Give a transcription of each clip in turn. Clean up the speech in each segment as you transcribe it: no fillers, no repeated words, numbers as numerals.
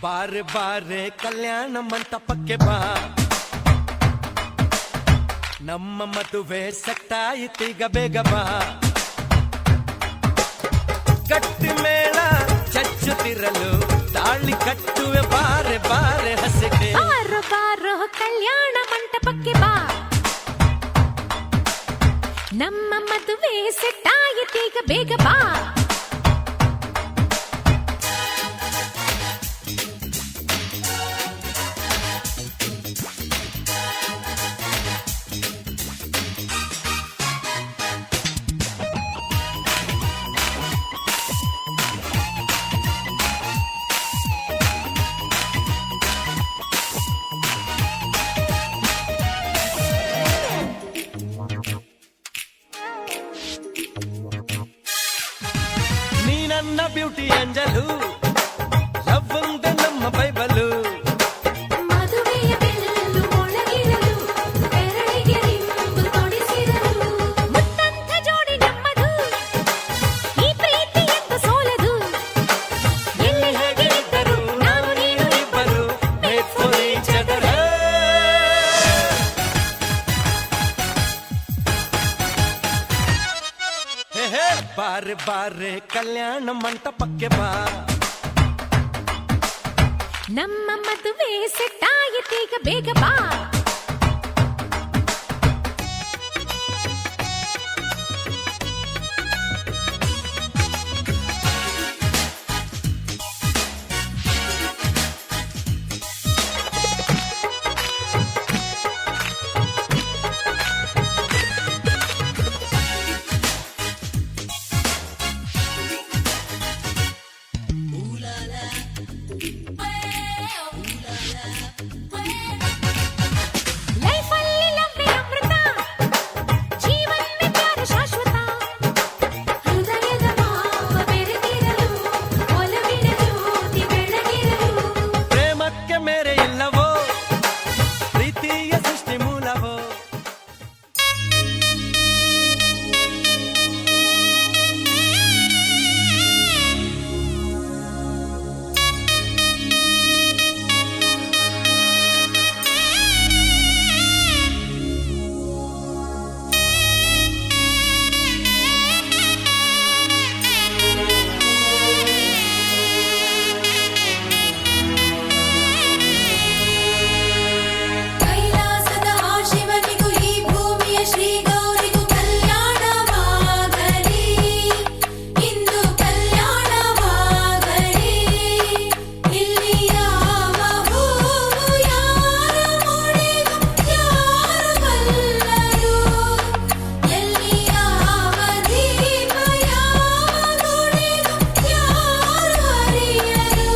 ಬಾರೆ ಬಾರೆ ಕಲ್ಯಾಣ ಮಂಟಪಕ್ಕೆ ಬಾ, ನಮ್ಮ ಮದುವೆ ಸೆಟ್ಟಾಯಿತೀಗ ಬೇಗ ಬಾ. ಗಟ್ಟಿ ಮೇಳ ಚಚ್ಚುತ್ತಿರಲು ತಾಳಿ ಕಟ್ಟುವೆ, ಬಾರೆ ಬಾರೆ ಹಸಿಗೆ. ಬಾರೋ ಬಾರೋ ಕಲ್ಯಾಣ ಮಂಟಪಕ್ಕೆ ಬಾ, ನಮ್ಮ ಮದುವೆ ಸೆಟ್ಟಾಯಿತೀಗ ಬೇಗ ಬಾ. ನನ್ನ ಬ್ಯೂಟಿ ಅಂಜಲು, ಲವ್ ಒಂದೇ ನಮ್ಮ ಬೈಬಲು. ಮದುವೆಯ ಬೆಲ್ಲು ಒಳಗಿರಲು, ಬೆರಳಿಗೆ ರಿಂಗು ತೊಡಿಸಿರಲು. ಮುತ್ತಂಥ ಜೋಡಿ ನಮ್ಮದು, ಈ ಪ್ರೀತಿ ಎಂದು ಸೋಲದು. ಎಲ್ಲಿ ಹೇಗಿದ್ದರು ನಾವು ನೀನು ಇಬ್ಬರು, Made for each other. ಹೇ ಹೇ ಬಾರೆ ಬಾರೆ ಕಲ್ಯಾಣ ಮಂಟಪಕ್ಕೆ ಬಾ, ನಮ್ಮ ಮದುವೆ ಸೆಟ್ಟಾಯಿತೀಗ ಬೇಗ ಬಾ. ಲೈಫಲ್ಲಿ ಲವ್ವೇ ಅಮೃತ, ಜೀವನವೇ ಪ್ಯಾರ ಶಾಶ್ವತ. ಹೃದಯದ ಭಾವ ಬೆರೆತಿರಲು, ಒಲವಿನ ಜ್ಯೋತಿ ಬೆಳಗಿರಲು. ಪ್ರೇಮಕ್ಕೆ ಮೇರೆ ಇಲ್ಲವೋ, ಪ್ರೀತಿಯ ಸೃಷ್ಟಿ ಮೂಲವೋ. ಕೈಲಾಸದ ಆ ಶಿವನಿಗೂ ಈ ಭೂಮಿಯ ಶ್ರೀ ಗೌರಿಗೂ ಕಲ್ಯಾಣವಾಗಲಿ, ಇಂದು ಕಲ್ಯಾಣವಾಗಲಿ. ಇಲ್ಲಿ ಯಾವ ಹೂವು ಯಾರ ಮುಡಿಗೂ ಯಾರು ಬಲ್ಲರು, ಎಲ್ಲಿ ಯಾವ ದೀಪ ಯಾವ ಗುಡಿಗೂ ಯಾರು ಅರಿಯರು.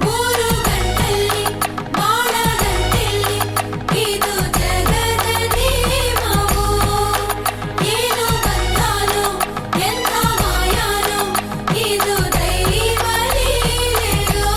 ಮೂರು ಗಂಟಲ್ಲಿ ಮಾಡದಂತಿಲ್ಲಿ, ಇದು ಜಗದ ನಿಯಮವು. ಏನು ಬಂದಾನೋ ಎಂಥ ಮಾಯಾನೋ, ಇದು ದೈವ ಲೀಲೆಯೋ.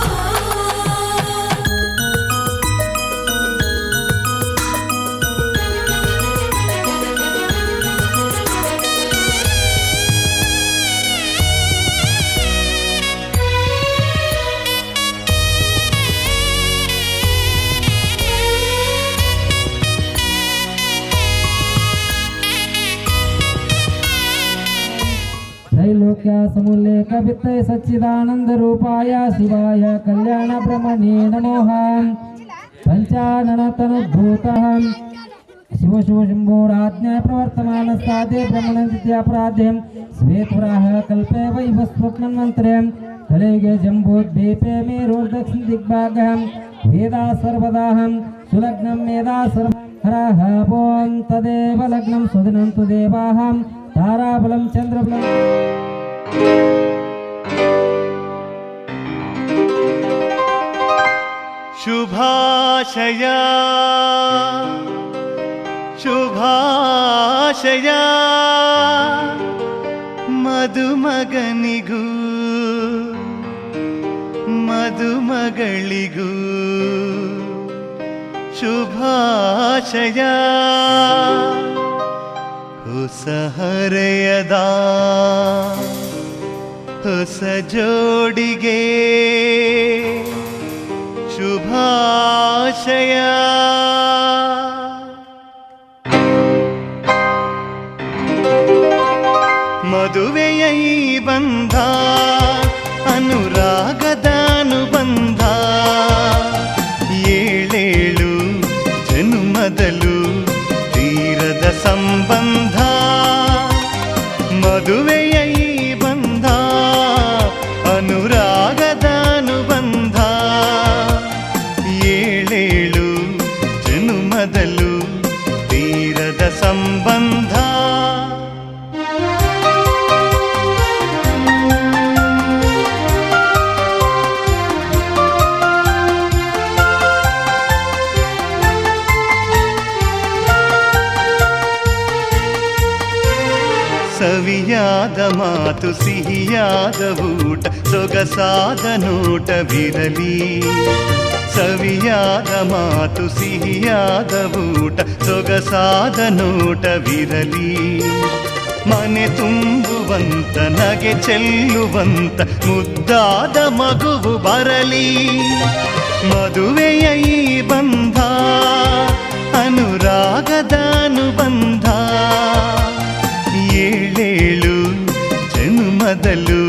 त्रैलोक्य समूल्येक वित्तय सच्चिदानंद रूपाय शिवाय कल्याण ब्रह्मणे नमोः. पंचाननतनुभूतः शिव शिव शंभोराज्ञा प्रवर्तमान साधे ब्रह्मण विद्यापराध्यं श्वेतवराह कल्पे वैवस्वत्मन्वन्तरं कलियुगे जम्बूद्वीपे मेरुर्दक्षिण दिग्भागः वेदा सर्वदाहं सुलग्नं मेधा सर्वहरः ॐ तदेव लग्नं सुदिनं तु देवाहं ताराबलं चन्द्रबलं. ಶುಭಾಶಯ ಶುಭಾಶಯ ಮದುಮಗನಿಗೂ ಮದುಮಗಳಿಗೂ ಶುಭಾಶಯ. ಹೊಸ ಹರೆಯದ ಹೊಸ ಜೋಡಿಗೆ ಶುಭಾಶಯ. ಮದುವೆಯ ಈ ಬಂಧ ಅನುರಾಗದ ಅನುಬಂಧ, ಏಳೇಳು ಜನುಮದಲು ತೀರದ ಸಂಬಂಧ. ಮದುವೆಯ ಈ ಬಂಧ ಅನುರಾಗದ ಅನುಬಂಧ, ಏಳೇಳು ಜನುಮದಲು ತೀರದ ಸಂಬಂಧ. ಸವಿಯಾದ ಮಾತು ಸಿಹಿಯಾದ ಊಟ ಸೊಗಸಾದ ನೋಟವಿರಲಿ. ಸವಿಯಾದ ಮಾತು ಸಿಹಿಯಾದ ಊಟ ಸೊಗಸಾದ ನೋಟವಿರಲಿ. ಮನೆ ತುಂಬುವಂತ ನಗೆ ಚೆಲ್ಲುವಂತ ಮುದ್ದಾದ ಮಗುವು ಬರಲಿ. ಮದುವೆಯ ಈ ಬಂಧ ಅನುರಾಗದ ಅನುಬಂಧ, ಏಳೇಳು ಜನುಮದಲು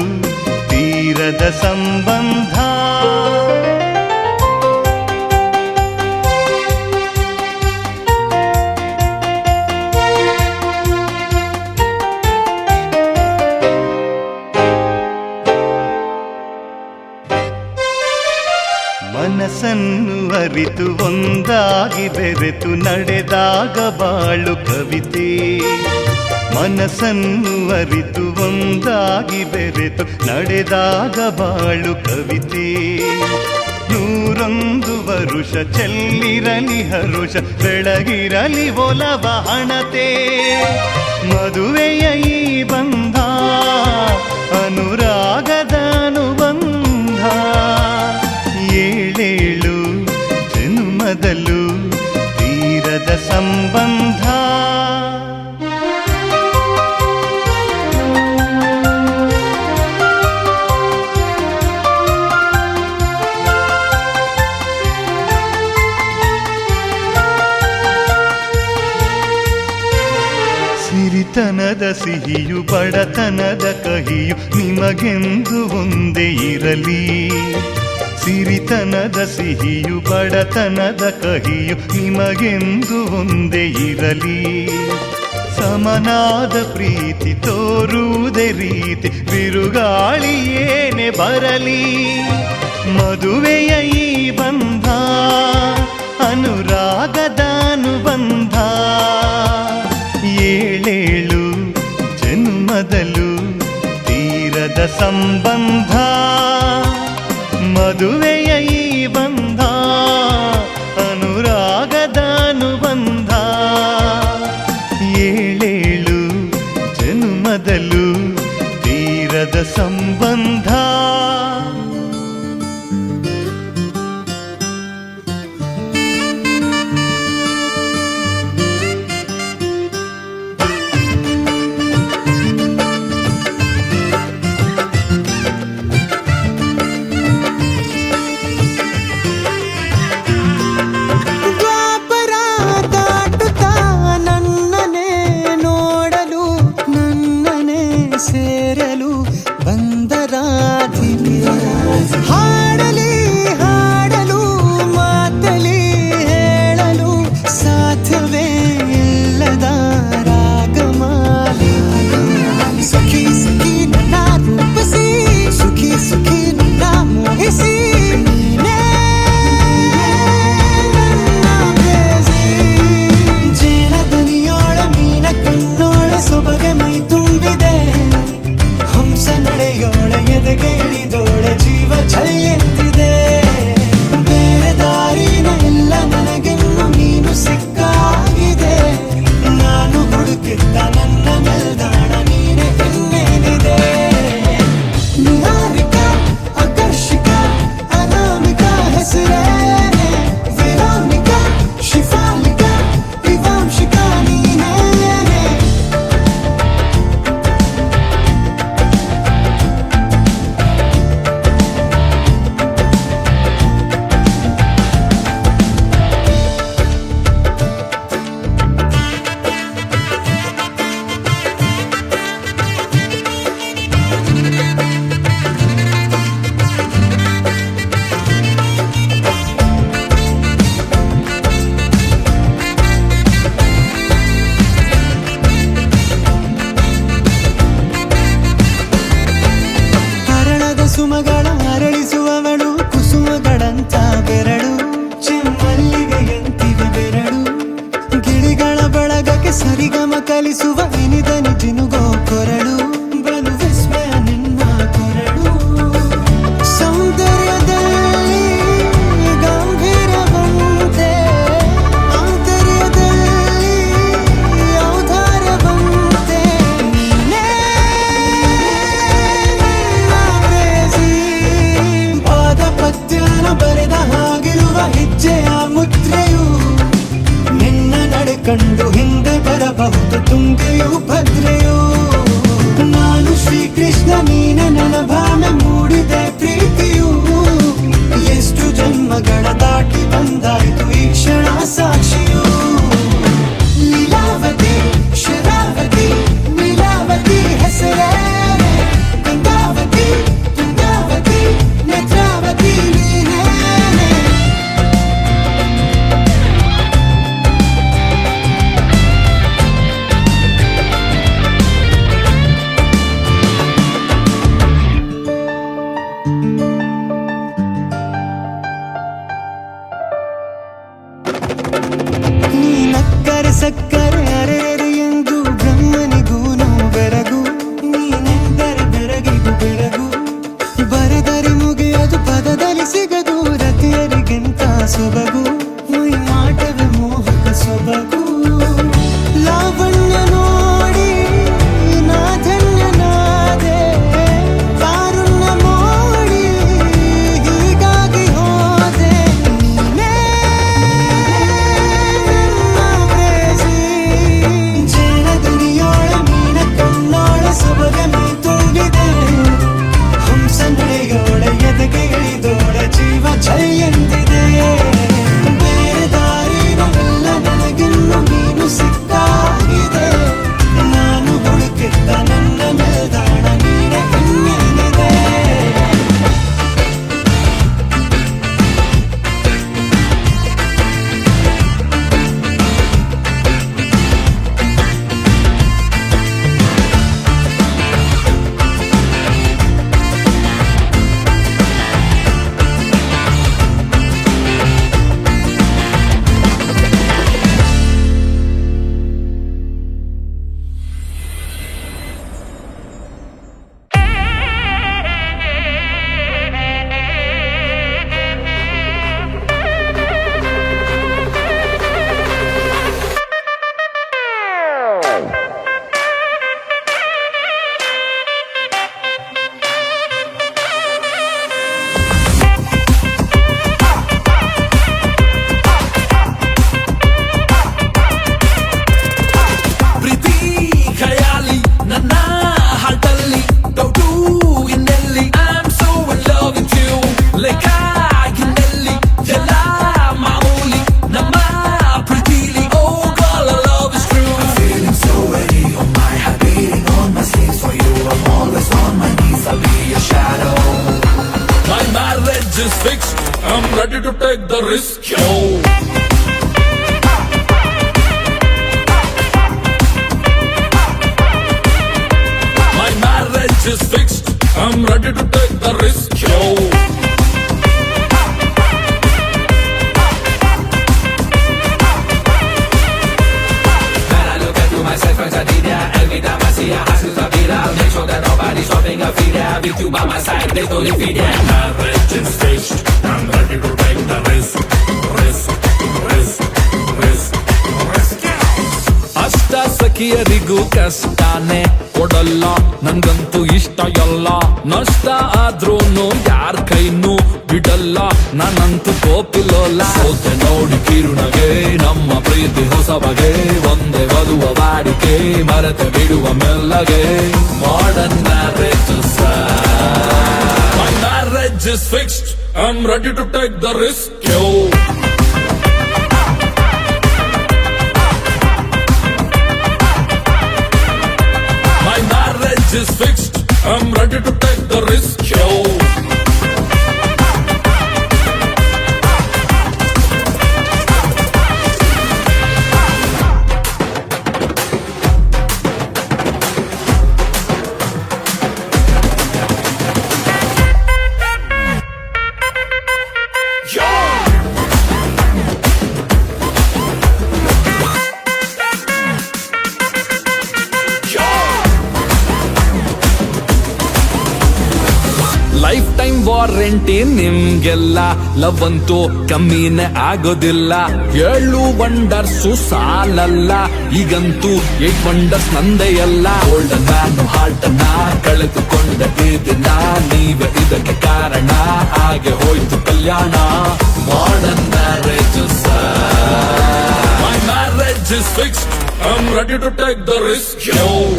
ತೀರದ ಸಂಬಂಧ. ಮನಸ್ಸನ್ನು ಅರಿತು ಒಂದಾಗಿ ಬೆರೆತು ನಡೆದಾಗ ಬಾಳು ಕವಿತೆ. ಮನಸ್ಸನ್ನು ಅರಿತು ಒಂದಾಗಿ ಬೆರೆತು ನಡೆದಾಗ ಬಾಳು ಕವಿತೆ. 101 ವರುಷ ಚೆಲ್ಲಿರಲಿ ಹರುಷ ಬೆಳಗಿರಲಿ ಒಲವ ಹಣತೆ. ಮದುವೆಯ ಈ ಬಂಧ ಅನುರಾಗದ ಅನುಬಂಧ, ಏಳೇಳು ಜನುಮದಲು ತೀರದ ಸಂಬಂಧ. ಸಿರಿತನದ ಸಿಹಿಯು ಬಡತನದ ಕಹಿಯು ನಿಮಗೆಂದು ಒಂದೇ ಇರಲಿ. ಸಿರಿತನದ ಸಿಹಿಯು ಬಡತನದ ಕಹಿಯು ನಿಮಗೆಂದು ಒಂದೇ ಇರಲಿ. ಸಮನಾದ ಪ್ರೀತಿ ತೋರುವುದೇ ರೀತಿ ಬಿರುಗಾಳಿ ಏನೇ ಬರಲಿ. ಮದುವೆಯ ಈ ಬಂಧ ಅನುರಾಗದ ಅನುಬಂಧ, ಏಳೇಳು ಜನ್ಮದಲು ತೀರದ ಸಂಬಂಧ. ಮದುವೆಯ ಈ ಬಂಧ ಅನುರಾಗದ ಅನುಬಂಧ, ಏಳೇಳು ಜನ್ಮದಲು ತೀರದ ಸಂಬಂಧ. ಕಂಡು ಹಿಂದೆ ಬರಬಹುದು ತುಂಗೆಯೂ ಭದ್ರೆಯೂ. ನಾನು ಶ್ರೀಕೃಷ್ಣ ನೀನೆ ನನ್ನ ಭಾವನೆ ಮೂಡಿದೆ ಪ್ರೀತಿಯೂ. ಎಷ್ಟು ಜನ್ಮಗಳ ದಾಟಿ ಬಂದಾಯ್ತು ಈ ಕ್ಷಣ ಸಾಕ್ಷಿಯೂ. ಲೀಲಾವತಿ ಶರಾವತಿ ನೀಲಾವತಿ ಹೆಸರೇ ಗಂಗಾವತಿ ತುಂಗಾವತಿ ನೇತ್ರಾವತಿ ನೀನೇ. ನೀನಕ್ಕರೆ ಸಕ್ಕರೆ ಅರೆರೆ ಎಂದು ಬ್ರಹ್ಮನಿಗೂ ಬೆರಗು. ನೀನೆಂದರೆ ಬೆರಗಿಗೂ ಬೆರಗು. ಬರೆದರೆ ಮುಗಿಯದು ಪದದಲ್ಲಿ ಸಿಗದು ರತಿಯರಿಗಿಂತ ಸೊಬಗು. ಮೈ ಮಾಟವೇ ಮೋಹಕ ಸೊಬಗು. ಲಾವಣ್ಯ ನೋಡಿ ನಾ ಧನ್ಯನಾದೆ. ಕಾರುಣ್ಯ ಮೋಡಿ ಹೀಗಾಗಿ ಹೋದೆ. ನೀನೇ ಜೇನದುರಿಯೋಳ ಮೀನ ಕಣ್ಣೋಳ ಸೊಬಗ ನೀ ತುಂಬಿದೆ. ಹಂಸ ನಡೆಯೋಳ ಎದೆಗೆ ಇಳಿದೋಳ ಜೀವ ಛೈ ಎಂದಿದೆ. ಬೇರೆ ದಾರಿನವೆಲ್ಲ ನನಗಿನ್ನು ನೀನು ಸಿಕ್ಕಾಗಿದೆ. ನಾನು ಹುಡುಕಿದ್ದ ನನ್ನ ನಿಲ್ದಾಣ ನೀನೆ ಇನ್ನೇನಿದೆ. ಪ್ರೀತಿ ಖಯಾಲಿ ನನ್ನ ಹಾಟಲ್ಲಿ ಡೌಟು ಇನ್ನೆಲ್ಲಿ I'm so in love with you ಲೆಕ್ಕ ಇನ್ನೆಲ್ಲಿ ಎಲ್ಲ ಮಾಮೂಲಿ ನಮ್ಮ ಪ್ರೀತಿಲಿ Oh girl our love is true I'm feeling so ready on my heart beating on my sleeves for you I'm always on my knees I'll be your shadow My marriage is fixed I'm ready to take the risk yo My marriage is fixed. I'm ready to take the risk, yo. When I look into myself as I did that, every time I see a house with a beat, I'll make sure that nobody's swapping a feed. With you by my side, there's no defeat. Marriage is fixed. I'm ready to take the risk, risk, risk, risk, risk. ಅಷ್ಟ ಸಖಿಯರಿಗೂ ಕಷ್ಟನೇ ಕೊಡಲ್ಲ ನಂಗಂತೂ ಇಷ್ಟ ಎಲ್ಲ ನಷ್ಟ ಆದ್ರೂನು ಯಾರ ಕೈನೂ ಬಿಡಲ್ಲ ನಾನಂತೂ ಕೋಪಿಲೋಲ್ಲ ಸೋತೆ ನೋಡಿ ಕಿರುಣಗೆ ನಮ್ಮ ಪ್ರೀತಿ ಹೊಸ ಬಗೆ ಒಂದೇ ವಧುವ ವಾಡಿಕೆ ಮರೆತೆ ಬಿಡುವ ಮೆಲ್ಲಗೆ modern marriage My marriage is fixed I'm ready to take the risk yo My marriage is fixed. I'm ready to take the risk, yo. Life time warranty ನಿಮ್ಗೆಲ್ಲ ಲವ್ ಅಂತೂ ಕಮ್ಮಿನೇ ಆಗೋದಿಲ್ಲ 7 ವಂಡರ್ಸು ಸಾಲಲ್ಲ ಈಗಂತೂ 8 ವಂಡರ್ಸ್ ನಂದೇ ಎಲ್ಲ ಗೋಲ್ಡನ್ ಮ್ಯಾನ್ ಹಾರ್ಟ್ ಅನ್ನ ಕಳೆದುಕೊಂಡ ದಿನ ನೀವೇ ಇದಕ್ಕೆ ಕಾರಣ ಹಾಗೆ ಹೋಯ್ತು ಕಲ್ಯಾಣ modern marriage My marriage is fixed. I'm ready to take the risk, yo.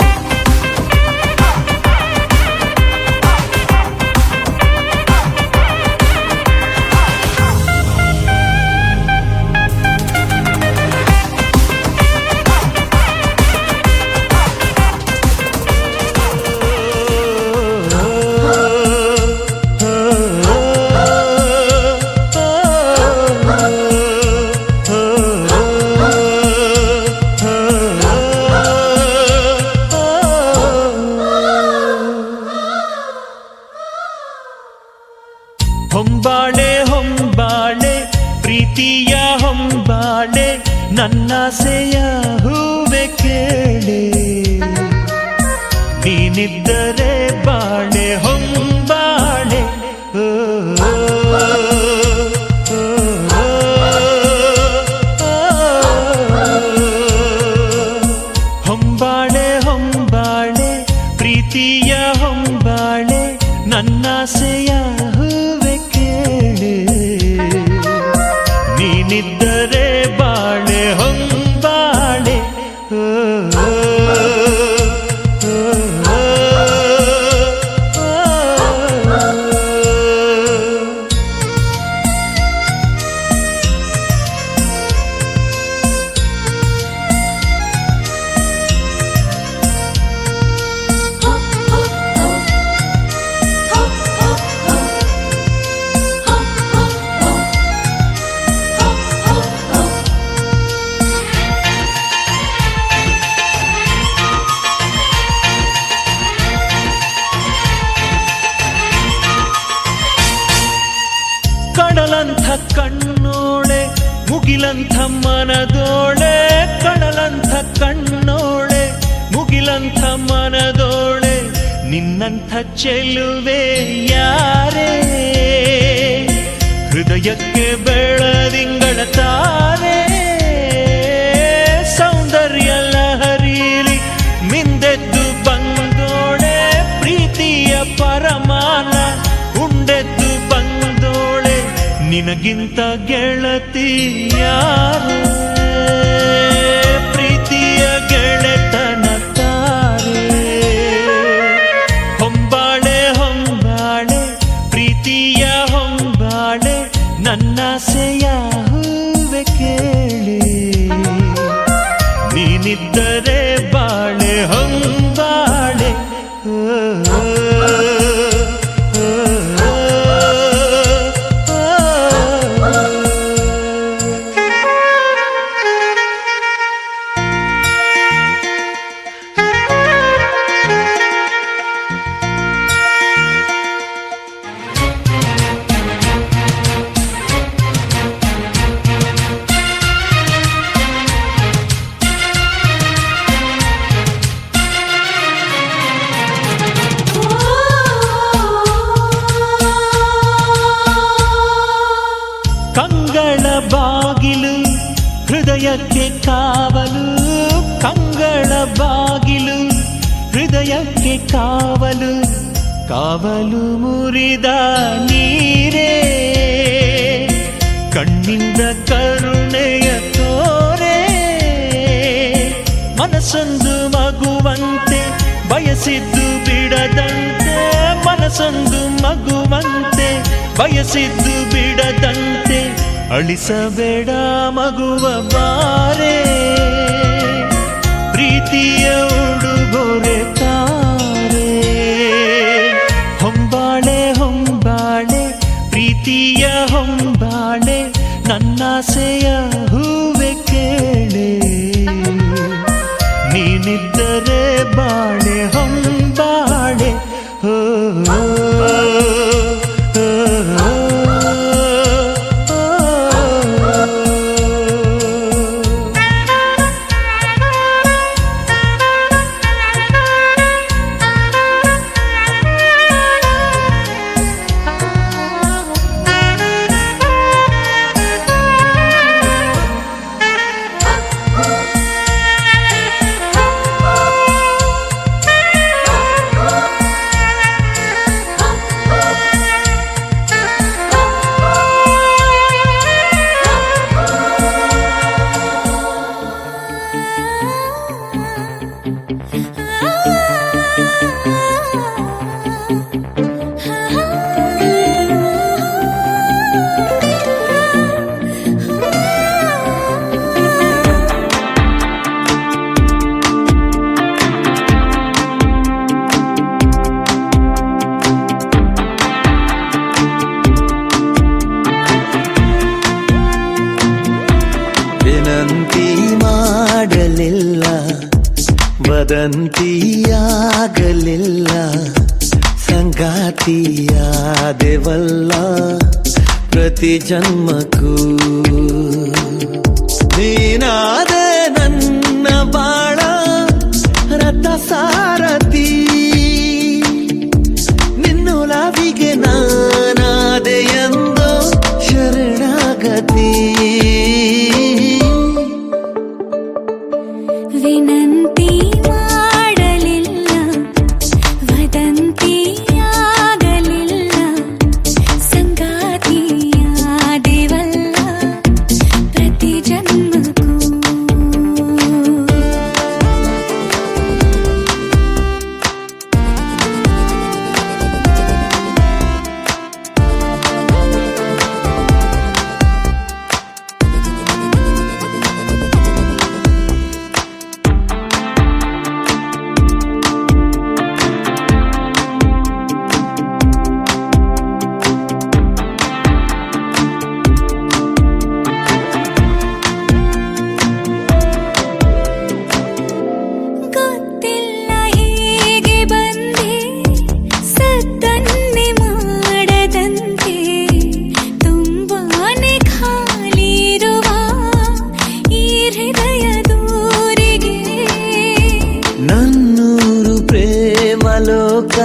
ಹೊಂಬಾಳೆ ಹೊಂಬಾಳೆ ಪ್ರೀತಿಯ ಹೊಂಬಾಳೆ ನನ್ನಾಸೆಯ ಹೂವೆ ಕೇಳೆ ನೀನಿದ್ದರೆ ಬಾಳೆ ಹೊಂಬಾಳೆ ಓ, ಓ, ಓ, ಓ, ಹೊಂಬಾಳೆ ಹೊಂಬಾಳೆ ಪ್ರೀತಿಯ ಹೊಂಬಾಳೆ ನನ್ನಾಸೆಯ ಹೂವೆ ಕೇಳೆ ನೀನಿದ್ದರೆ ಬಾಳೆ ಹೊಂಬಾಳೆ ಓ, ಓ, ಓ, ಓ, ಓ. ಕಡಲಂಥ ಕಣ್ಣೋಳೆ ಮುಗಿಲಂಥ ಮನದೋಳೆ ಕಡಲಂಥ ಕಣ್ಣೋಳೆ ಮುಗಿಲಂಥ ಮನದೋಳೆ ನಿನ್ನಂಥ ಚೆಲುವೆ ಯಾರೇ ಹೃದಯಕ್ಕೆ ಬೆಳದಿಂಗಳ ತಾರೆ ಸೌಂದರ್ಯ ಲಹರೀಲಿ ಮಿಂದೆದ್ದು ಬಂದೋಳೆ ಪ್ರೀತಿಯ ಪರಮಾನ ಉಂಡೆದ್ದು ಬಂದೋಳೆ ನಿನಗಿಂತ ಗೆಳತಿ ಯಾರು ಪ್ರೀತಿಯ ಗೆಳೆತನ ತಾರೆ ಹೊಂಬಾಳೆ ಹೊಂಬಾಳೆ ಪ್ರೀತಿಯ ಹೊಂಬಾಳೆ ನನ್ನಾಸೆಯ ಹೂವೆ ಕೇಳೆ ನೀನಿದ್ದರೆ ಬಾಳೆ ಹೊಂಬಾಳೆ ಓ, ಓ, ಓ, ಓ, ಓ. ಕಂಗಳ ಬಾಗಿಲು ಹೃದಯಕ್ಕೆ ಕಾವಲು ಕಂಗಳ ಬಾಗಿಲು ಹೃದಯಕ್ಕೆ ಕಾವಲು ಕಾವಲು ಮುರಿದ ನೀರೇ ಕಣ್ಣಿಂದ ಕರುಣೆಯ ತೋರೆ ಮನಸ್ಸೊಂದು ಮಗುವಂತೆ ಬಯಸಿದ್ದು ಬಿಡದಂತೆ ಮನಸ್ಸೊಂದು ಮಗುವಂತೆ ಬಯಸಿದ್ದು ಬಿಡದಂತೆ ಅಳಿಸಬೇಡ ಮಗುವ ಬಾರೆ ಪ್ರೀತಿಯ ಉಡುಗೊರೆ ತಾರೆ ಹೊಂಬಾಳೆ ಹೊಂಬಾಳೆ ಪ್ರೀತಿಯ ಹೊಂಬಾಳೆ ನನ್ನಾಸೆಯ ಹೂವೆ ಕೇಳೆ ನೀನಿದ್ದರೆ ಬಾಳೆ ಹೊಂಬಾಳೆ ಓ, ಓ, ಓ, ಓ, ಓ. ವದಂತಿಯಾಗಲಿಲ್ಲ ಸಂಗಾತಿಯಾದೆವಲ್ಲ ಪ್ರತಿ ಜನ್ಮಕ್ಕೂ ನೀನಾದೆ ನನ್ನ ಬಾಳ ರಥ ಸಾರಥಿ ನಿನ್ನೊಲವಿಗೆ ನಾನಾದೆ ಎಂದು ಶರಣಾಗತಿ ವಿನಂತಿ ಮಾಡಲಿಲ್ಲ ವದಂತಿಯಾಗಲಿಲ್ಲ ಸಂಗಾತಿಯಾದೆವಲ್ಲ ಪ್ರತಿ ಜನ್ಮಕ್ಕೂ ಗೊತ್ತಿಲ್ಲ ಹೇಗೆ ಬಂದೆ ಸದ್ದನ್ನೇ ಮಾಡದಂತೆ ತುಂಬಾನೇ ಖಾಲಿರುವ ಈ ಹೃದಯ ದೂರಿಗೆ ನನ್ನೂರು ಪ್ರೇಮ ಲೋಕ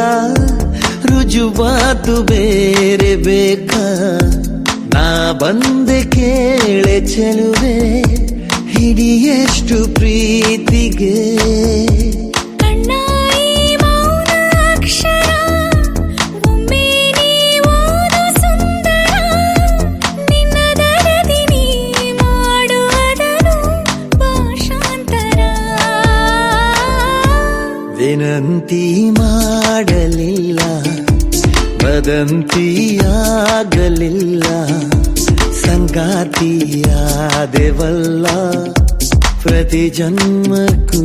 ರುಜುವಾತು ಬೇರೆ ಬೇಕಾ ನಾ ಬಂದೆ ಕೇಳೆ ಚೆಲುವೆ ಹಿಡಿಯಷ್ಟು ಪ್ರೀತಿಗೆ ಕಣ್ಣ ಈ ಮೌನ ಅಕ್ಷರ ಒಮ್ಮೆ ನೀ ಓದು ಸುಂದರ ನಿನ್ನ ದರದಿ ನೀ ಮಾಡುವುದನು ಭಾಷಾಂತರ ವಿನಂತಿ ಮಾಡಲಿಲ್ಲ ವದಂತಿಯಾಗಲಿಲ್ಲ ಸಂಗಾತಿಯಾದೆವಲ್ಲ ಪ್ರತಿ ಜನ್ಮಕ್ಕೂ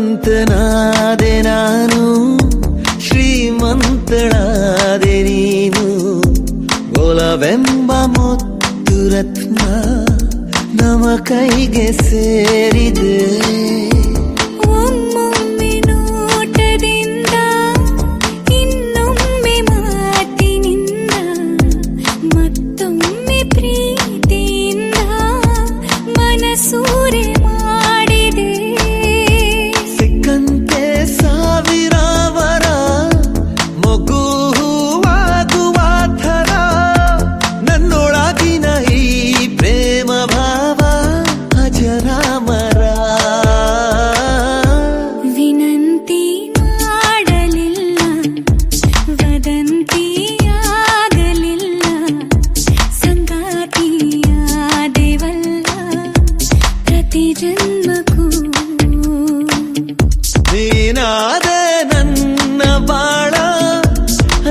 ಶ್ರೀಮಂತನಾದೆ ನಾನು ಶ್ರೀಮಂತಳಾದೆ ನೀನು ಒಲವೆಂಬ ಮುತ್ತು ರತ್ನ ನಮ ಕೈಗೆ ಸೇರಿದೆ ಒಮ್ಮೊಮ್ಮೆ ನೋಟದಿಂದ ಇನ್ನೊಮ್ಮೆ ಮಾತಿನಿಂದ ಮತ್ತೊಮ್ಮೆ ಪ್ರೀತಿಯಿಂದ ಮನಸೂರೆ ಮಾಡಿದೆ ಸಿಕ್ಕಂತೆ ಸಾವಿರಾವರ ಮಗು ಹೂವಾಗುವ ಥರ ನನ್ನೊಳಗಿನ ಈ ಪ್ರೇಮ ಭಾವ ಅಜರಾಮರ ವಿನಂತಿ ಮಾಡಲಿಲ್ಲ ವದಂತಿಯಾಗಲಿಲ್ಲ ಸಂಗಾತಿಯಾದೆವಲ್ಲ ಪ್ರತಿ ಜನ್ಮಕ್ಕೂ ನೀನಾದೆ ನನ್ನ ಬಾಳ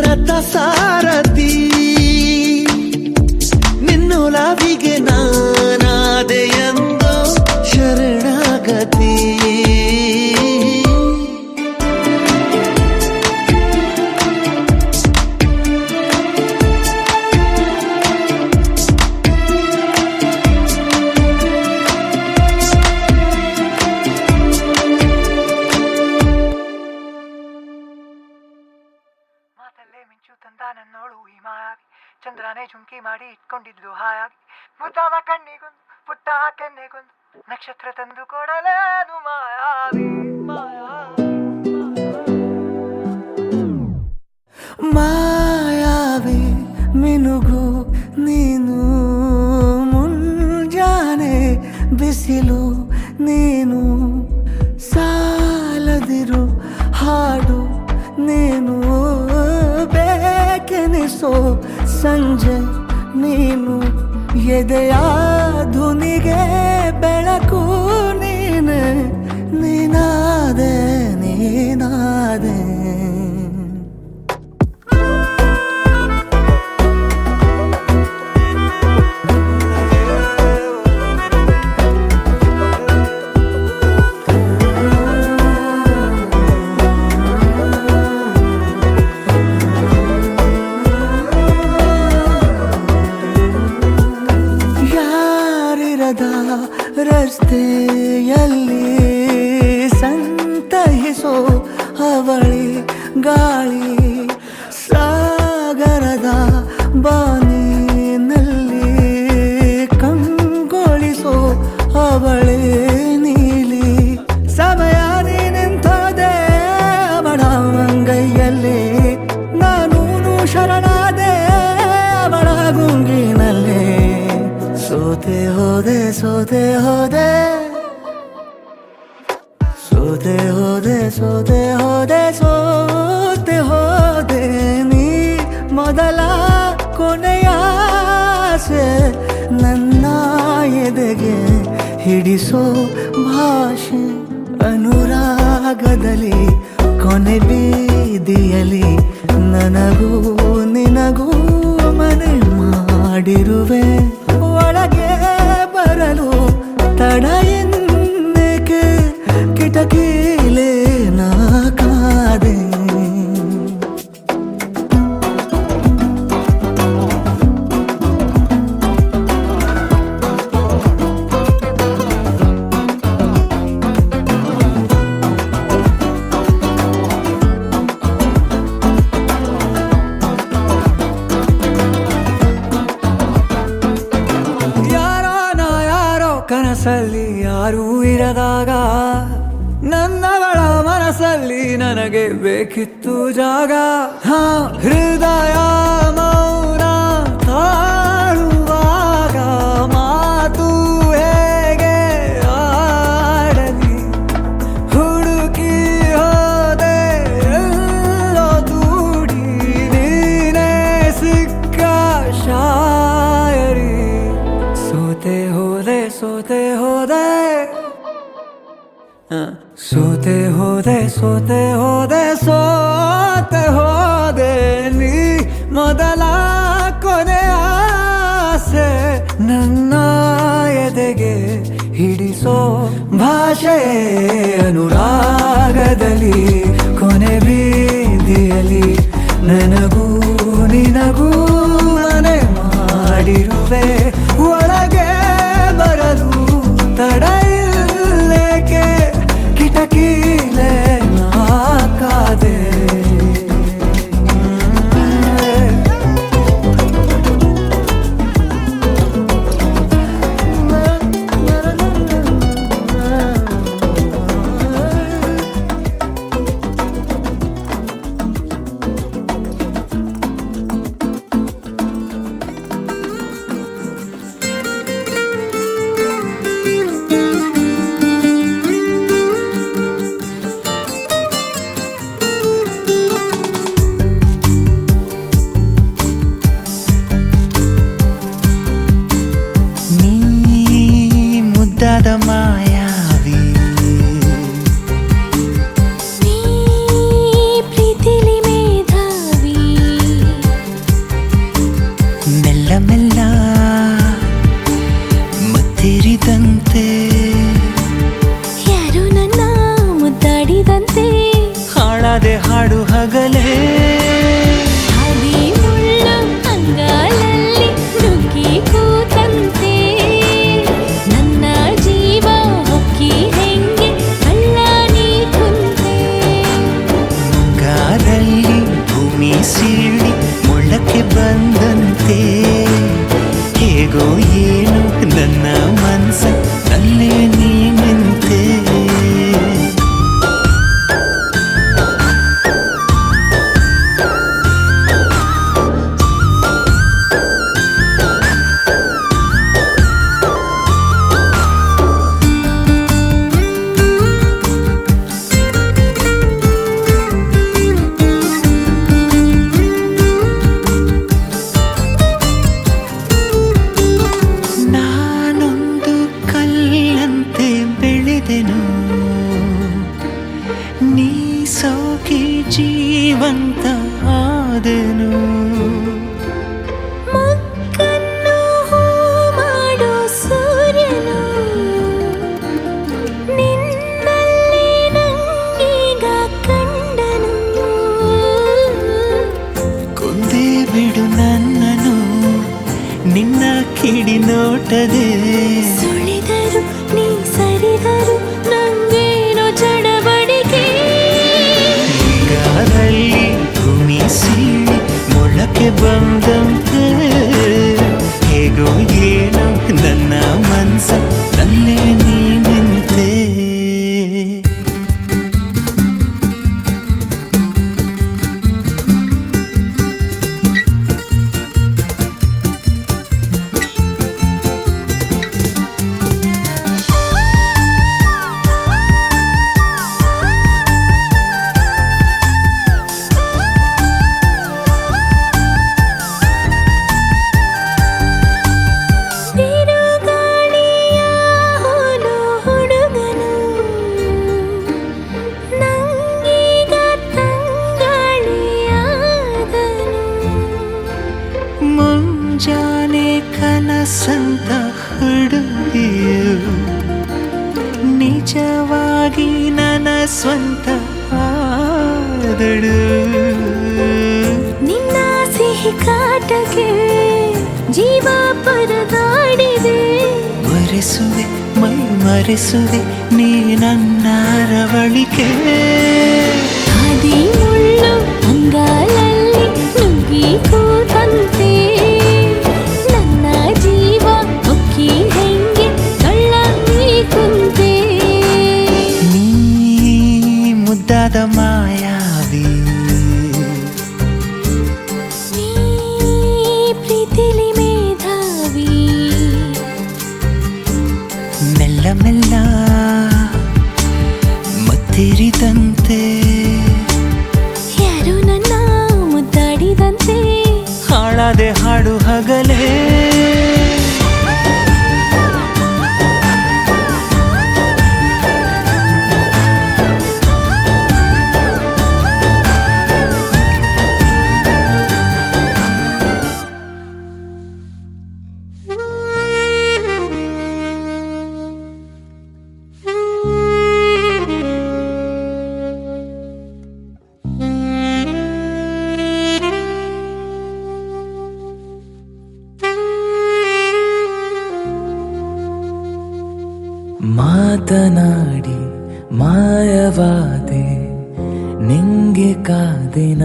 ರಥ ಸಾರಥಿ ನಿನ್ನೊಲವಿಗೆ ನಾನಾದೆ ಎಂದು ಶರಣಾಗತಿ ಮಾತಲ್ಲೇ ಮಿಂಚು ತಂದ ನನ್ನೋಳು ಈ ಮಾಯಾವಿ ಚಂದ್ರನೇ ಜುಂಕಿ ಮಾಡಿ ಇಟ್ಕೊಂಡಿದ್ಲು ಹಾಯಾಗಿ ಮುದ್ದಾದ ಕಣ್ಣಿಗೊಂದು ಪುಟ್ಟ ಕೆನ್ನೆಗೊಂದು ನಕ್ಷತ್ರ ತಂದು ಕೊಡಲೇನು ಮಾಯಾವಿ ಮಾಯಾವಿ ಮಿನುಗು ನೀನು ಮುಂಜಾನೆ ಬಿಸಿಲು ನೀನು ಸಾಲದಿರು ಹಾಡು ನೀನು ಬೇಕೆನಿಸೋ ಸಂಜೆ ನೀನು ಎದೆಯ ಧುನಿಗೆ ಬೆಳಕು ನೀನೆ ನೀನಾದೆ ನೀನಾದೆ ಸಂತಹಿಸೋ ಅವಳಿ ಗಾಳಿ ಸಾಗರದ ಬಾನಿನಲ್ಲಿ ಕಂಗೊಳಿಸೋ ಅವಳೆ ನೀಲಿ ಸಮಯ ನಿಂತೋದೆ ಅವಳ ಅಂಗೈಯಲ್ಲಿ ನಾನು ಶರಣಾದೆ ಅವಳ ಗುಂಗಿನಲ್ಲಿ ಸೋತೆ ಹೋದೆ ಸೋತೆ ಹೋದೆ ಸೋತೆ ಹೋದೆ ಸೋತೆ ಹೋದೆ ಸೋತೆ ಹೋದೆ ನೀ ಮೊದಲ ಕೊನೆಯ ಆಸೆ ನನ್ನ ಎದೆಗೆ ಹಿಡಿಸೋ ಭಾಷೆ ಅನುರಾಗದಲ್ಲಿ ಕೊನೆ ಬೀದಿಯಲ್ಲಿ ನನಗೂ ನಿನಗೂ ಮನೆ ಮಾಡಿರುವೆ ಒಳಗೆ ಬರಲು ತಡ ಎನ್ನಕ್ಕೆ ಕಿಟಕಿಲೇ ನಾ ಕಾದೆ ಕನಸಲ್ಲಿ ಯಾರೂ ಇರದಾಗ ನನ್ನವಳ ಮನಸ್ಸಲ್ಲಿ ನನಗೆ ಬೇಕಿತ್ತು ಜಾಗ ಹೃದಯ ಮೌನ ತಾಳುವಾಗ ಮಾತು ಹೇಗೆ ಆಡಲಿ ಹುಡುಕಿ ಹೋದೆ ಎಲ್ಲೋ ದೂಡಿ ನೀನೇ ಸಿಕ್ಕ ಶಾಯರಿ ಸೋತೆ ಹೋದೆ ಸೋತೆ ಹೋದೆ ಸೋತೆ ಹೋದೆ ಸೋತೆ ಹೋದೆ ಸೋತೆ ಹೋದೆ ನೀ ಮೊದಲ ಕೊನೆ ಆಸೆ ನನ್ನ ಎದೆಗೆ ಹಿಡಿಸೋ ಭಾಷೆ ಅನುರಾಗದಲ್ಲಿ ಕೊನೆ ಬೀದಿಯಲ್ಲಿ ನನಗೂ ನಿನಗೂ ಮನೆ ಮಾಡಿರುವೆ ಒಳಗೆ ಬರಲು ತಡ ಇಲ್ಲೇಕೆ ಕಿಟಕಿಲೇ ನಾ ಕಾದೆ ಮುದ್ದಾದ ಮಾಯಾವಿ ನೀ ಪ್ರೀತಿಲಿ ಮೇಧಾವಿ ಮೆಲ್ಲ ಮೆಲ್ಲ ಮುತ್ತಿರಿದಂತೆ ಯಾರು ನನ್ನ ಮುದ್ದಾಡಿದಂತೆ ಹಾಡಾದೆ ಹಾಡು ಹಗಲೇ ಹದಿ ಮುಳ್ಳು ಅಂಗಾಲಲ್ಲಿ ನುಗ್ಗಿ ಕೂತಂತೆ ನನ್ನ ಜೀವ ಹೊಕ್ಕಿ ಹೆಂಗೆ ಕಳ್ಳ ನೀ ಕುಂತೆ ಮುಂಗಾರಲ್ಲಿ ಭೂಮಿ ಸೀಳಿ ಮೊಳಕ್ಕೆ ಬಂದಂತೆ ಹೇಗೋ ಏನು ನನ್ನ ಮನಸ್ಸ ಅಲ್ಲೇ ನೀ ನಿಂತೆ ನಾನೊಂದು ಕಲ್ಲಂತೆ ಬೆಳೆದೆನು ನೀ ಸೋಕಿ ಜೀವಂತ ಆದೆನು ಮಕ್ಕನ್ನು ಹೂ ಮಾಡೋ ಸೂರ್ಯನು ನಿನ್ನಲ್ಲಿ ನಂಗೀಗ ಕಂಡನು ಕೊಂದೇ ಬಿಡು ನನ್ನನು ನಿನ್ನ ಕಿಡಿ ನೋಟದೆ ಸುಳಿದರು ನೀ ಸರಿದ ನಿಜವಾಗಿ ನನ್ನ ಸ್ವಂತ ಆದಳು. ನಿನ್ನ ಸಿಹಿ ಕಾಟಕ್ಕೆ ಜೀವ ಪರದಾಡಿದೆ. ಮರೆಸುವೆ ಮೈ ಮರೆಸುವೆ ನೀ ನನ್ನ ರವಳಿಕೆ. ಹಾದಿ ಮುಳ್ಳು ಅಂಗಾಲಲ್ಲಿ ನುಗ್ಗಿ ಕೂತಂತೆ ನನ್ನ ಜೀವ ಒಕ್ಕಿ ಹೆಂಗೆ ಕಳ್ಳಾಗಿ ಕುಂತೆ. ನೀ ಮುದ್ದಾದ ಮಾಯಾವಿ, ನೀ ಪ್ರೀತಿಲಿ ಮೇಧಾವಿ. ಮೆಲ್ಲ ಮೆಲ್ಲ ಮತ್ತಿರಿದಂತೆ ಯಾರು ನನ್ನ ಮುದ್ದಾಡಿದಂತೆ. ಹಾಳಾದೆ ಹಾಡು ಹಗಲೇ. ಮಾತನಾಡಿ ಮಾಯವಾದೆ ನಿಂಗೆ ಕಾದಿನ,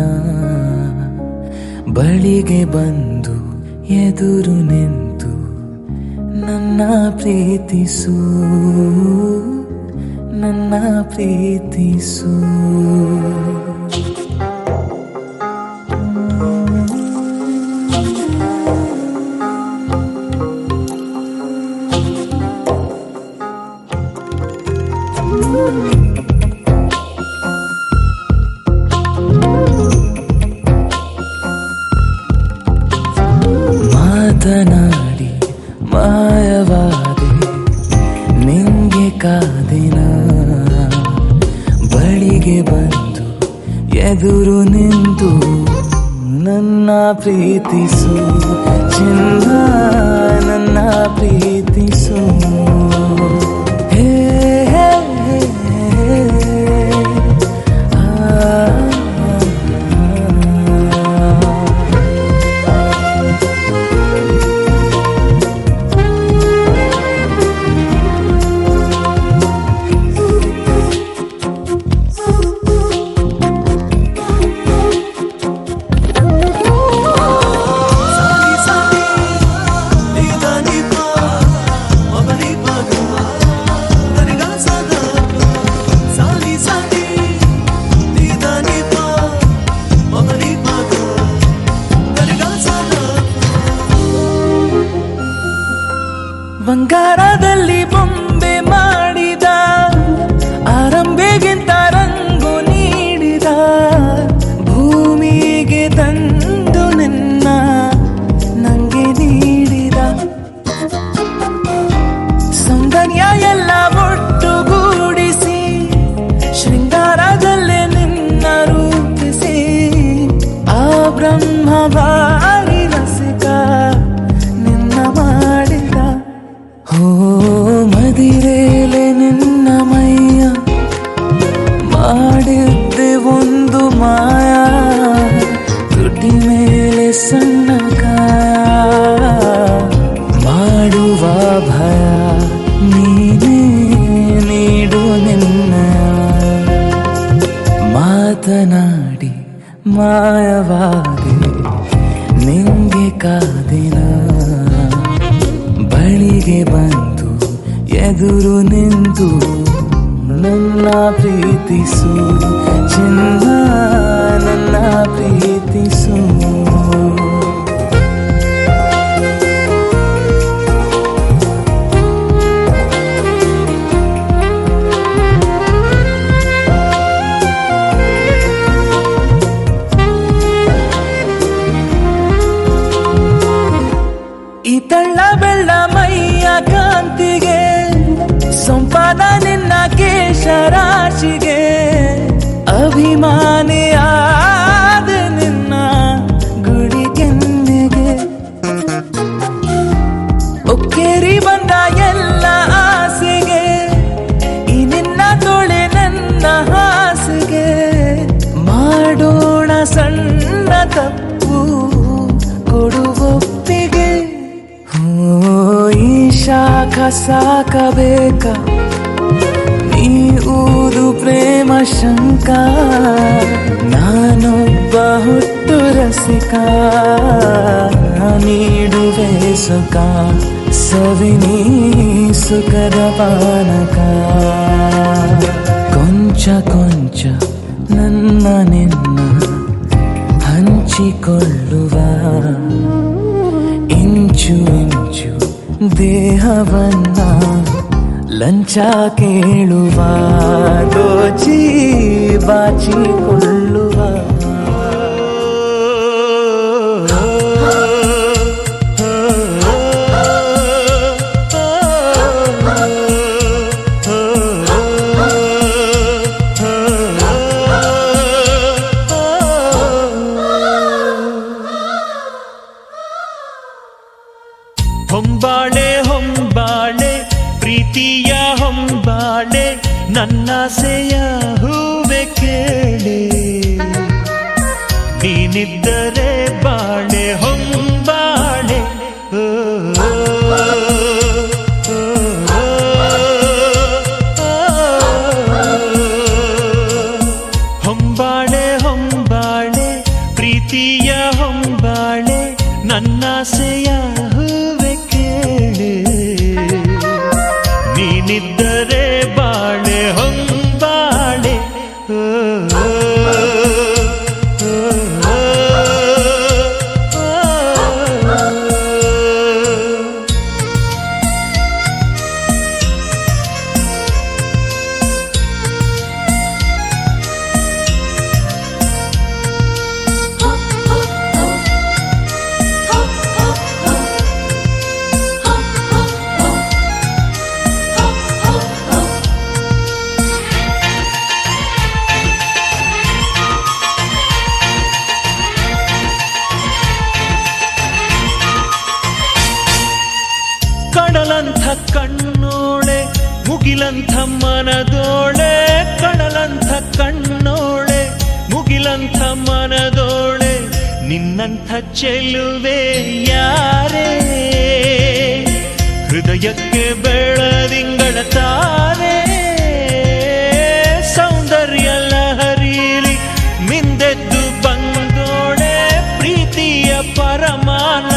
ಬಳಿಗೆ ಬಂದು ಎದುರು ನಿಂತು ನನ್ನ ಪ್ರೀತಿಸು, ನನ್ನ ಪ್ರೀತಿಸು. ಮಾತನಾಡಿ ಮಾಯವಾದೆ ನಿಂಗೆ ಕಾದಿನ, ಬಳಿಗೆ ಬಂದು ಎದುರು ನಿಂತು ನನ್ನ ಪ್ರೀತಿಸು ಚಿನ್ನ, ನನ್ನ ಪ್ರೀತಿಸು. ಹೇ ಹೇ ಹೇ ಹೇ. ಬಂಗಾರದಲ್ಲಿ ಬೊಂಬೆ ಮಾಡಿದ ಆರಂಭೆಗಿಂತ ರಂಗು ನೀಡಿದ, ಭೂಮಿಗೆ ತಂದು ನಿನ್ನ ನಂಗೆ ನೀಡಿದ, ಸೌಂದರ್ಯ ಎಲ್ಲ ಒಟ್ಟುಗೂಡಿಸಿ ಶೃಂಗಾರದಲ್ಲೇ ನಿನ್ನ ರೂಪಿಸಿ, ಆ ಬ್ರಹ್ಮ ಬಾರಿ ರಸಿಕ ನಿನ್ನ ಮಾಡಿದ. ಹೋ ಮದಿರೇಲೆ ನಿನ್ನ ಮೈಯ ಮಾಡಿದ್ದೆ ಒಂದು ಮಾಯ, ತುಟಿ ಮೇಲೆ ಸಣ್ಣ ಕಾಯ ಮಾಡುವ ಭಯ, ನೀನೇ ನೀಡು ನಿನ್ನ. ಮಾತನಾಡಿ ಮಾಯವಾದೆ ನಿಂಗೆ ಕಾದಿನ, ಬಳಿಗೆ ಬಂದು ಎದುರು ನಿಂತು ನನ್ನ ಪ್ರೀತಿಸು ಚಿನ್ನ, ನನ್ನ ಪ್ರೀತಿಸು. ಈ ತಳ್ಳ ಬೆಳ್ಳ ಮೈಯ ಕಾಂತಿಗೆ ಸೊಂಪಾದ ನಿನ್ನ ಕೇಶರಾಶಿಗೆ ಅಭಿಮಾನಿಯಾದ ನಿನ್ನ ಗುಡಿ ಕೆನ್ನೆಗೆ. ಒಕ್ಕೇರಿ ಬಂದ ಎಲ್ಲ ಆಸೆಗೆ ಈ ತಪ್ಪು ಕೊಡುವೊಪ್ಪಿಗೆ. ಈ ಶಾಖ ಸಾಕಬೇಕ ನೀ ಊದು ಪ್ರೇಮ ಶಂಕ. ನಾನೊಬ್ಬ ಹುಟ್ಟು ರಸಿಕ ನೀಡುವೆ ಸುಖ ಸವಿನಿ ಸುಖದ ಪಾನಕ. ಕೊಂಚ ಕೊಂಚ ನನ್ನ ನಿನ್ನ ಹಂಚಿಕೊಳ್ಳುವ ಇಂಚು ಇಂಚು ದೇಹವನ್ನ ಲಂಚ ಕೇಳುವ ದೋಚಿ ಬಾಚಿಕೊಳ್ಳುವ. ಹೊಂಬಾಳೆ ಹೊಂಬಾಳೆ ಪ್ರೀತಿಯ ಹೊಂಬಾಳೆ ನನ್ನಾಸೆಯ ಹೂವೆ ಕೇಳೆ. ನೀನಿದ್ದರೆ ಬಾಳೆ ಹೊಂಬಾಳೆ. ಹೊಂಬಾಳೆ ಹೊಂಬಾಳೆ ಪ್ರೀತಿಯ ಹೊಂಬಾಳೆ ನನ್ನಾಸೆಯ ಹೂವೆ ಕೇಳೆ. ನೀನಿದ್ದರೆ ಬಾಳೆ ಹೊಂಬಾಳೆ. ಕಡಲಂಥ ಕಣ್ಣೋಳೆ ಮುಗಿಲಂಥ ಮನದೋಳೆ. ಕಡಲಂಥ ಕಣ್ಣೋಳೆ ಮುಗಿಲಂಥ ಮನದೋಳೆ. ನಿನ್ನಂಥ ಚೆಲುವೆ ಯಾರೇ ಹೃದಯಕ್ಕೆ ಬೆಳದಿಂಗಳ ತಾರೆ. ಸೌಂದರ್ಯ ಲಹರೀಲಿ ಮಿಂದೆದ್ದು ಬಂದೋಳೆ. ಪ್ರೀತಿಯ ಪರಮಾನ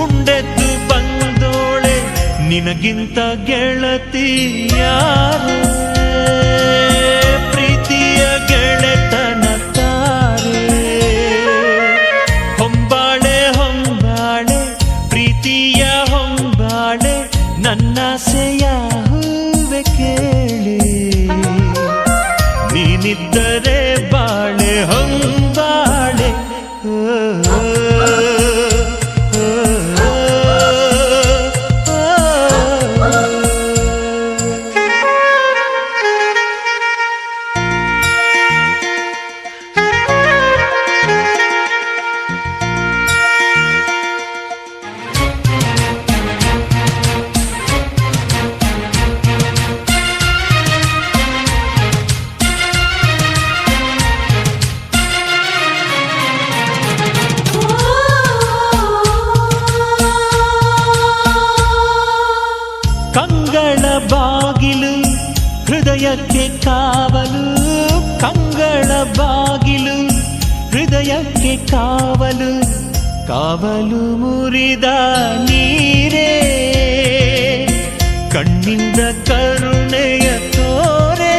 ಉಂಡೆದ್ದು ಬಂದೋಳೆ. ನಿನಗಿಂತ ಗೆಳತಿ ಯಾರು ಪ್ರೀತಿಯ ಗೆಳೆತನ ತಾರೆ. ಹೊಂಬಾಳೆ ಹೊಂಬಾಳೆ ಪ್ರೀತಿಯ ಹೊಂಬಾಳೆ ನನ್ನಾಸೆಯ ಹೂವೆ ಕೇಳೆ. ನೀನಿದ್ದರೆ ಬಾಳೆ ಹೊಂಬಾಳೆ. ಕಂಗಳ ಬಾಗಿಲು ಹೃದಯಕ್ಕೆ ಕಾವಲು. ಕಂಗಳ ಬಾಗಿಲು ಹೃದಯಕ್ಕೆ ಕಾವಲು. ಕಾವಲು ಮುರಿದ ನೀರೇ ಕಣ್ಣಿಂದ ಕರುಣೆಯ ತೋರೆ.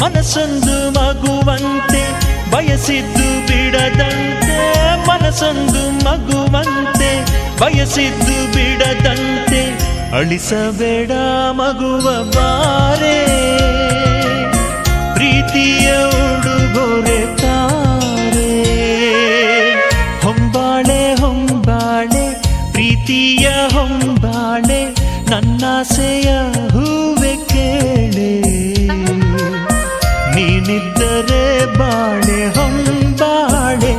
ಮನಸ್ಸೊಂದು ಮಗುವಂತೆ ಬಯಸಿದ್ದು ಬಿಡದಂತೆ. ಮನಸ್ಸೊಂದು ಮಗುವಂತೆ ಬಯಸಿದ್ದು ಬಿಡದಂತೆ. ಅಳಿಸಬೇಡ ಮಗುವ ಬಾರೆ ಪ್ರೀತಿಯ ಉಡುಗೊರೆ ತಾರೆ. ಹೊಂಬಾಳೆ ಹೊಂಬಾಳೆ ಪ್ರೀತಿಯ ಹೊಂಬಾಳೆ ನನ್ನಾಸೆಯ ಹೂವೆ ಕೇಳೆ. ನೀನಿದ್ದರೆ ಬಾಳೆ ಹೊಂಬಾಳೆ.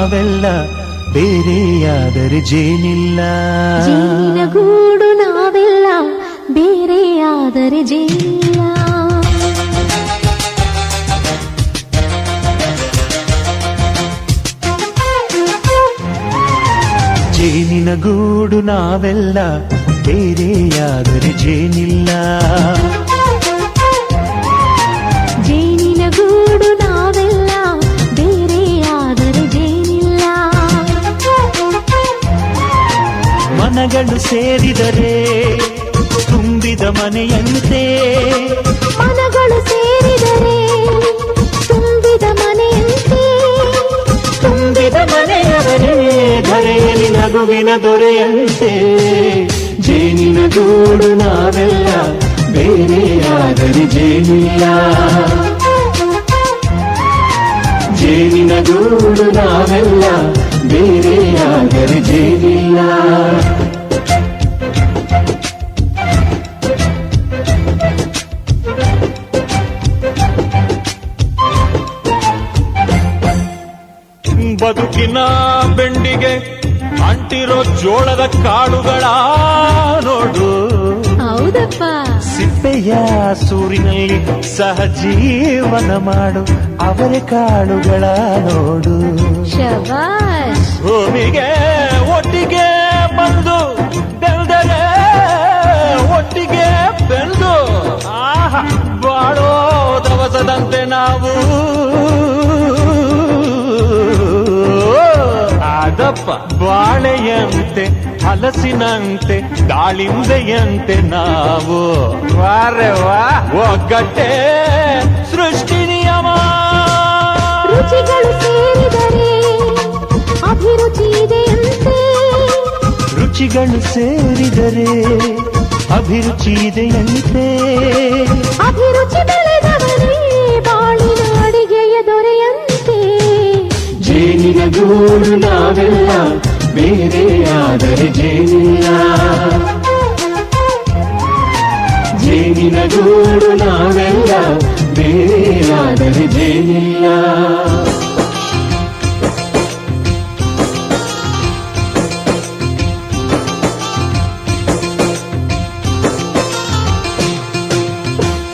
ನಾವೆಲ್ಲ ಬೇರೆಯಾದರೆ ಜೇನಿಲ್ಲ. ಜೇನಿನ ಗೂಡು ನಾವೆಲ್ಲ ಬೇರೆಯಾದರೆ ಜೇನಿಲ್ಲ. ಜೇನಿನ ಗೂಡು ನಾವೆಲ್ಲ ಬೇರೆಯಾದರೆ ಜೇನಿಲ್ಲ. ಜೇನಿನ ಗೂಡು ನಾವೆಲ್ಲ ಬೇರೆಯಾದರೆ ಜೇನಿಲ್ಲ. ಮನಗಳು ಸೇರಿದರೆ ತುಂಬಿದ ಮನೆಯಂತೆ. ಮನಗಳು ಸೇರಿದರೆ ತುಂಬಿದ ಮನೆಯಂತೆ. ತುಂಬಿದ ಮನೆಯವರೇ ಧರೆಯಲ್ಲಿ ನಗುವಿನ ದೊರೆಯಂತೆ. ಜೇನಿನ ಗೂಡು ನಾವೆಲ್ಲ ಬೇರೆಯಾದರೆ ಜೇನಿಲ್ಲ. ಜೇನಿನ ಗೂಡು ನಾವೆಲ್ಲ ಬೇರೆಯಾದರೆ ಜೇನಿಲ್ಲ. ಬದುಕಿನ ಬೆಂಡಿಗೆ ಅಂಟಿರೋ ಜೋಳದ ಕಾಳುಗಳ ನೋಡು. ಹೌದಪ್ಪ. ಸಿಪ್ಪೆಯ ಸೂರಿನಲ್ಲಿ ಸಹಜೀವನ ಮಾಡು ಅವರೆ ಕಾಳುಗಳ ನೋಡು. ಶಬಾಷ್. ಭೂಮಿಗೆ ಒಟ್ಟಿಗೆ ಬಂದು ಬೆಳೆದರೆ ಒಟ್ಟಿಗೆ ಬೆಳೆದು ಆಹಾ ಬಾಳೋ ದವಸದಂತೆ ನಾವು. ಅದಪ್ಪ ಬಾಳೆಯಂತೆ ಹಲಸಿನಂತೆ ದಾಳಿಂಬೆಯಂತೆ ನಾವು. ವಾರೆ ವಾ ಒಗ್ಗಟ್ಟೆ ಸೃಷ್ಟಿ ನಿಯಮ. ರುಚಿಗಳು ಸೇರಿದರೆ ಅಭಿರುಚಿ ಇದೆಯಂತೆ. ರುಚಿಗಳು ಸೇರಿದರೆ ಅಭಿರುಚಿ ಇದೆಯಂತೆ. ಅಭಿರುಚಿ ಬೆಳೆದವರೇ ಬಾಳಿನ ಅಡಿಗೆಯ ದೊರೆಯಂತೆ. ಜೇನಿನ ಗೂಡು ನಾವೆಲ್ಲ ಬೇರೆಯಾದರೆ ಜೇನಿಲ್ಲ. ಜೇನಿನ ಗೂಡು ನಾವೆಲ್ಲ ಬೇರೆಯಾದರೆ ಜೇನಿಲ್ಲ.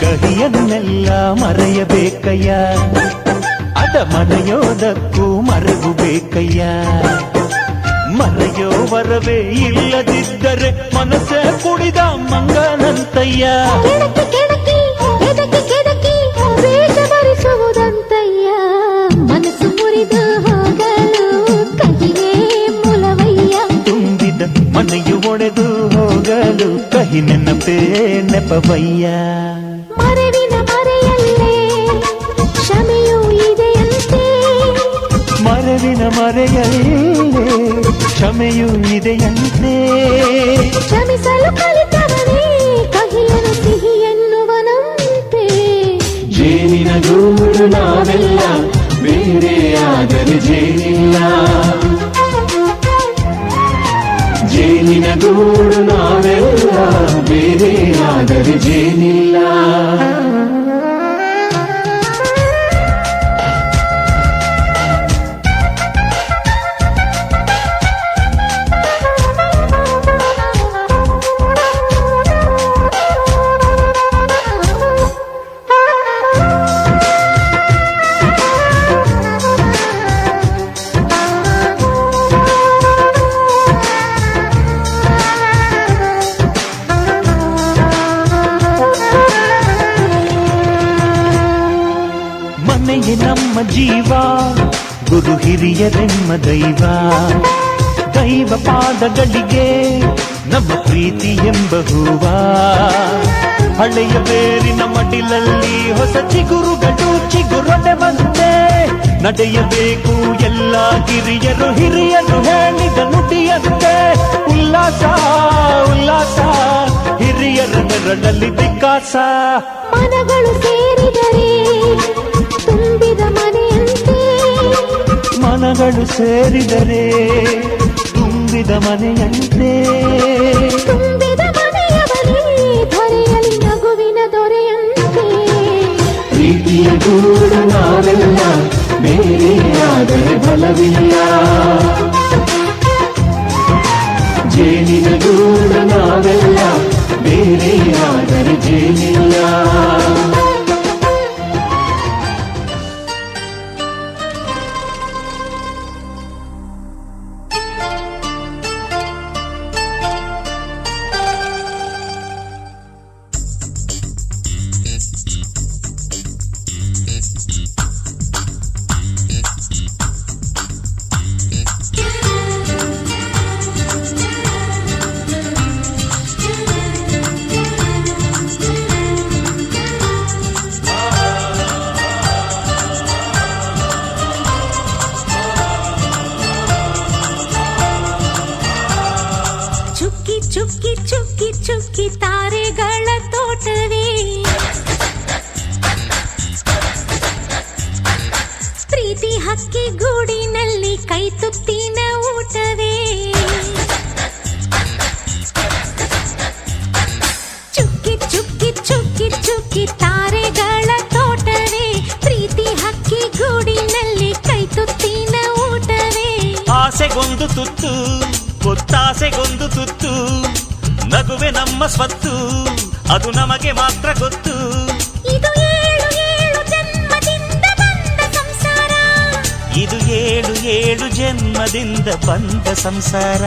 ಕಹಿಯನ್ನೆಲ್ಲ ಮರೆಯಬೇಕಯ್ಯ, ಅದ ಮರೆಯೋದಕ್ಕೂ ಮರೆವು ಬೇಕಯ್ಯ. ಮರೆಯೋ ವರವೇ ಇಲ್ಲದಿದ್ದರೆ ಮನಸ್ಸೇ ಕುಡಿದ ಮಂಗನಂತಯ್ಯ. ಕೆಣಕಿ ಕೆಣಕಿ ಕೆದಕಿ ಕೆದಕಿ ವೇಷ ಭರಿಸುವುದಂತಯ್ಯ. ಮನಸ್ಸು ಮುರಿದು ಹೋಗಲು ಕಹಿಯೇ ಮೂಲವಯ್ಯ. ತುಂಬಿದ ಮನೆಯು ಒಡೆದು ಹೋಗಲು ಕಹಿ ನೆನಪೇ ನೆಪವಯ್ಯ. ಮರೆವಿನ ಮರೆಯಲ್ಲೇ ಕ್ಷಮೆಯೂ ಇದೆಯಂತೆ. ಮರೆವಿನ ಮರೆಯಲ್ಲೇ ಕ್ಷಮೆಯೂ ಇದೆಯಂತೆ. ಕ್ಷಮಿಸಲು ಕಲಿತವನೇ ಕಹಿಯನು ಸಿಹಿ ಎನ್ನುವನಂತೆ. ಜೇನಿನ ಗೂಡು ನಾವೆಲ್ಲ ಬೇರೆಯಾದರೆ ಜೇನಿಲ್ಲ. ಜೇನಿನ ಗೂಡು ನಾವೆಲ್ಲ ಬೇರೆಯಾದರೆ ಜೇನಿಲ್ಲ. ಮನೆಯೇ ನಮ್ಮ ಜೀವ, ಗುರು ಹಿರಿಯರೆಮ್ಮ ದೈವ. ದೈವ ಪಾದಗಳಿಗೆ ನಮ್ಮ ಪ್ರೀತಿ ಎಂಬ ಹೂವ. ಹಳೆಯ ಬೇರಿನ ಮಡಿಲಲ್ಲಿ ಹೊಸ ಚಿಗುರುಗಳು ಚಿಗುರೊಡೆ ಬಂದೆ. ನಡೆಯಬೇಕು ಎಲ್ಲ ಕಿರಿಯರು ಹಿರಿಯರು ಹೇಳಿದ ನುಡಿಯಂತೆ. ಉಲ್ಲಾಸ ಉಲ್ಲಾಸ ಹಿರಿಯರ ನೆರಳಲ್ಲಿ ವಿಕಾಸ. ಮನಗಳು ಸೇರಿದರೆ ತುಂಬಿದ ಮನೆಯಂತೆ. ಮನಗಳು ಸೇರಿದರೆ ತುಂಬಿದ ಮನೆಯಂತೆ. ತುಂಬಿದ ಮನೆಯವರೇ ಧರೆಯಲ್ಲಿ ನಗುವಿನ ದೊರೆಯಂತೆ. ಪ್ರೀತಿಯ ಗೂಡು ನಾವೆಲ್ಲ ಬೇರೆಯಾದರೆ ಆದರೆ ಬಲವಿಲ್ಲ. ಜೇನಿನ ಗೂಡು ನಾವೆಲ್ಲ, ಬೇರೆಯಾದರೆ ಜೇನಿಲ್ಲ. ಚುಕ್ಕಿ ಚುಕ್ಕಿ ಚುಕ್ಕಿ ಚುಕ್ಕಿ ತಾರೆಗಳ ತೋಟವೇ, ಪ್ರೀತಿ ಹಕ್ಕಿ ಗೂಡಿನಲ್ಲಿ ಕೈ ತುತ್ತಿನ ಊಟವೇ. ಚುಕ್ಕಿ ಚುಕ್ಕಿ ಚುಕ್ಕಿ ಚುಕ್ಕಿ ತಾರೆಗಳ ತೋಟವೇ, ಪ್ರೀತಿ ಹಕ್ಕಿ ಗೂಡಿನಲ್ಲಿ ಕೈ ತುತ್ತಿನ ಊಟವೇ. ಆಸೆಗೊಂದು ತುತ್ತು, ಒತ್ತಾಸೆಗೊಂದು ತುತ್ತು, ನಗುವೆ ನಮ್ಮ ಸ್ವತ್ತು, ಅದು ನಮಗೆ ಮಾತ್ರ ಗೊತ್ತು. ಇದು ಏಳು ಏಳು ಜನ್ಮದಿಂದ ಬಂದ ಸಂಸಾರ, ಇದು ಏಳು ಏಳು ಜನ್ಮದಿಂದ ಬಂದ ಸಂಸಾರ.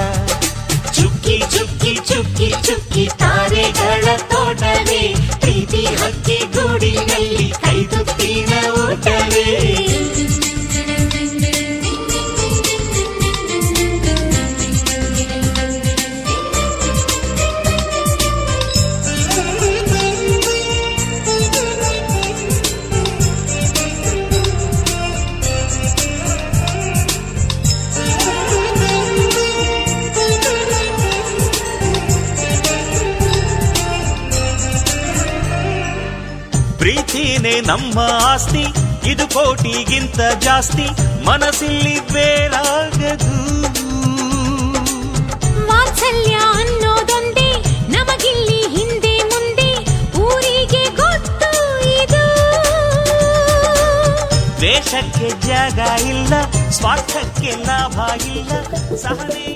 ಚುಕ್ಕಿ ಚುಕ್ಕಿ ಚುಕ್ಕಿ ಚುಕ್ಕಿ ತಾರೆಗಳ ತೋಟವೇ, ಪ್ರೀತಿ ಹಕ್ಕಿ ಗೂಡಿನಲ್ಲಿ ಕೈ ತುತ್ತಿನ ಊಟವೇ. ಪ್ರೀತಿನೇ ನಮ್ಮ ಆಸ್ತಿ, ಇದು ಕೋಟಿಗಿಂತ ಜಾಸ್ತಿ, ಮನಸ್ಸಿಲ್ಲಿ ಬೇರಾಗದು. ವಾತ್ಸಲ್ಯ ಅನ್ನೋದೊಂದೇ ನಮಗಿಲ್ಲಿ ಹಿಂದೆ ಮುಂದೆ, ಊರಿಗೆ ಗೊತ್ತು ಇದು. ದ್ವೇಷಕ್ಕೆ ಜಾಗ ಇಲ್ಲ, ಸ್ವಾರ್ಥಕ್ಕೆ ಲಾಭ ಇಲ್ಲ, ಸಹನೆಯ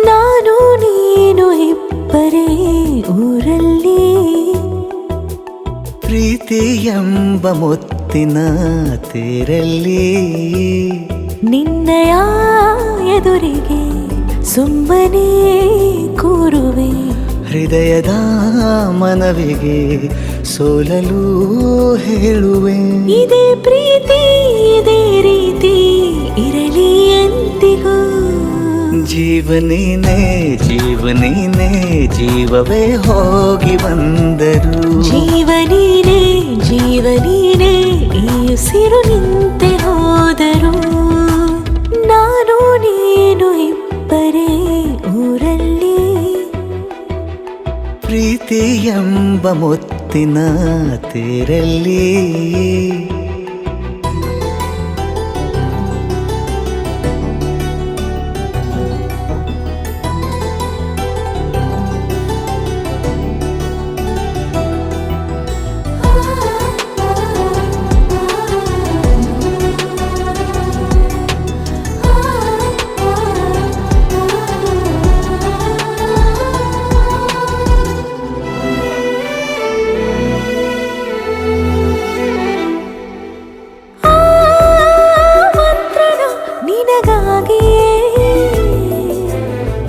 ನಾನು ನೀನು ಇಬ್ಬರೇ ಊರಲ್ಲಿ, ಪ್ರೀತಿ ಎಂಬ ಮುತ್ತಿನ ತೇರಲ್ಲಿ, ನಿನ್ನಯ ಎದುರಿಗೆ ಸುಮ್ಮನೆ ಕೂರುವೆ. ಹೃದಯದ ಮನವಿಗೆ ಸೋಲಲು ಹೇಳುವೆ. ಇದೇ ಪ್ರೀತಿ ಇದೇ ರೀತಿ ಇರಲಿ ಎಂದಿಗೂ. ಜೀವನೇನೆ ಜೀವನೇನೆ ಜೀವವೇ ಹೋಗಿ ಬಂದರು. ಜೀವನೀನೇ ಜೀವನೀನೇ ಈ ಉಸಿರು ನಿಂತೆ ಹೋದರು. ನಾನು ನೀನು ಇಬ್ಬರೇ ಊರಲ್ಲಿ, ಪ್ರೀತಿ ಎಂಬ ಮುತ್ತಿನ ತೇರಲ್ಲಿ.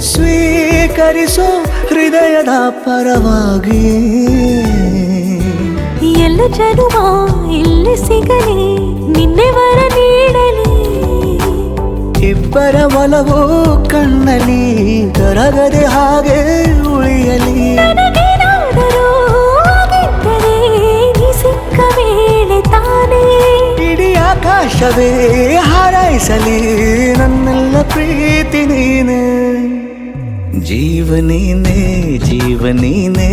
ಸ್ವೀಕರಿಸೋ ಹೃದಯದ ಪರವಾಗಿ, ಎಲ್ಲ ಜನುಮ ಇಲ್ಲಿ ಸಿಗಲಿ, ನಿನ್ನೆ ವರ ನೀಡಲಿ. ಇಬ್ಬರ ಒಲವು ಕಣ್ಣಲ್ಲಿ ಕರಗದೆ ಹಾಗೆ ಉಳಿಯಲಿ. ನನಗೇನಾದರೂ ಆಗಿದ್ದರೆ ನೀ ಸಿಕ್ಕ ವೇಳೆ ತಾನೇ, ಇಡೀ ಆಕಾಶವೇ ಹಾರೈಸಲಿ ನನ್ನೆಲ್ಲ ಪ್ರೀತಿ ನೀನೆ. ಜೀವನೇನೆ ಜೀವನೇನೆ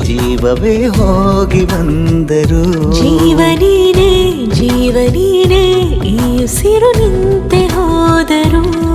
ಜೀವವೇ ಹೋಗಿ ಬಂದರು. ಜೀವನೀನೇ ಜೀವನೀನೇ ಈ ಉಸಿರು ನಿಂತೆ ಹೋದರು. ಹೋದರು.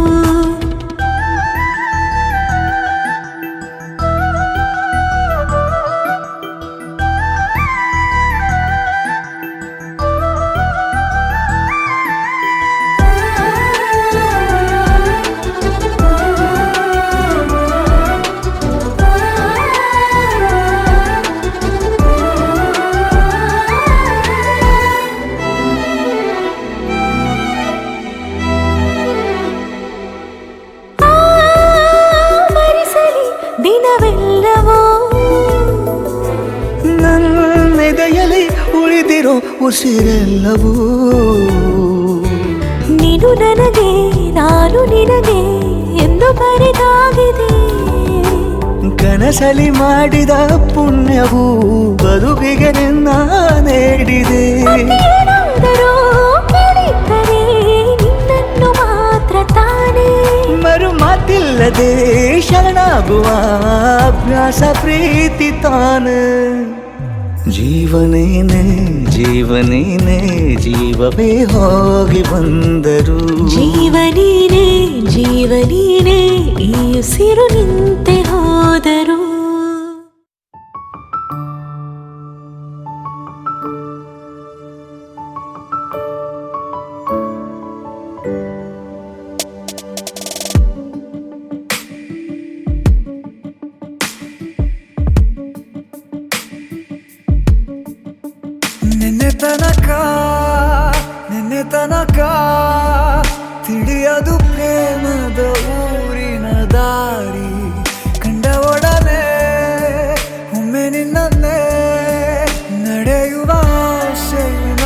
ದಿನವೆಲ್ಲವೋ ನನ್ನೆದೆಯಲ್ಲಿ ಉಳಿದಿರೋ ಉಸಿರೆಲ್ಲವೂ ನೀನು ನನಗೆ ನಾನು ನಿನಗೆ ಎಂದು ಬರೆದಾಗಿದೆ. ಕನಸಲಿ ಮಾಡಿದ ಪುಣ್ಯವು ಬದುಕಿಗೆ ನಿನ್ನ ನೀಡಿದೆ. ಏನಾದರೂ ಕೇಳಿದ್ದರೆ ನಿನ್ನನ್ನು ಮಾತ್ರ ತಾನೇ ಮರು ಮಾತಿಲ್ಲದೆ ಶರಣಾಗುವ ಅಭ್ಯಾಸ ಪ್ರೀತಿ ತಾನೆ. ಜೀವನೇನೆ ಜೀವನೇನೆ ಜೀವವೇ ಹೋಗಿ ಬಂದರು. ಜೀವನೀನೇ ಜೀವನೀನೇ ಈ ಉಸಿರು ನಿಂತೆ ಹೋದರು. ನಿನ್ನೆ ತನಕ ತಿಳಿಯದು ಪ್ರೇಮದ ಊರಿನ ದಾರಿ. ಕಂಡ ಒಡನೆ ಒಮ್ಮೆ ನಿನ್ನೇ ನಡೆಯುವ ಆಸೆಯ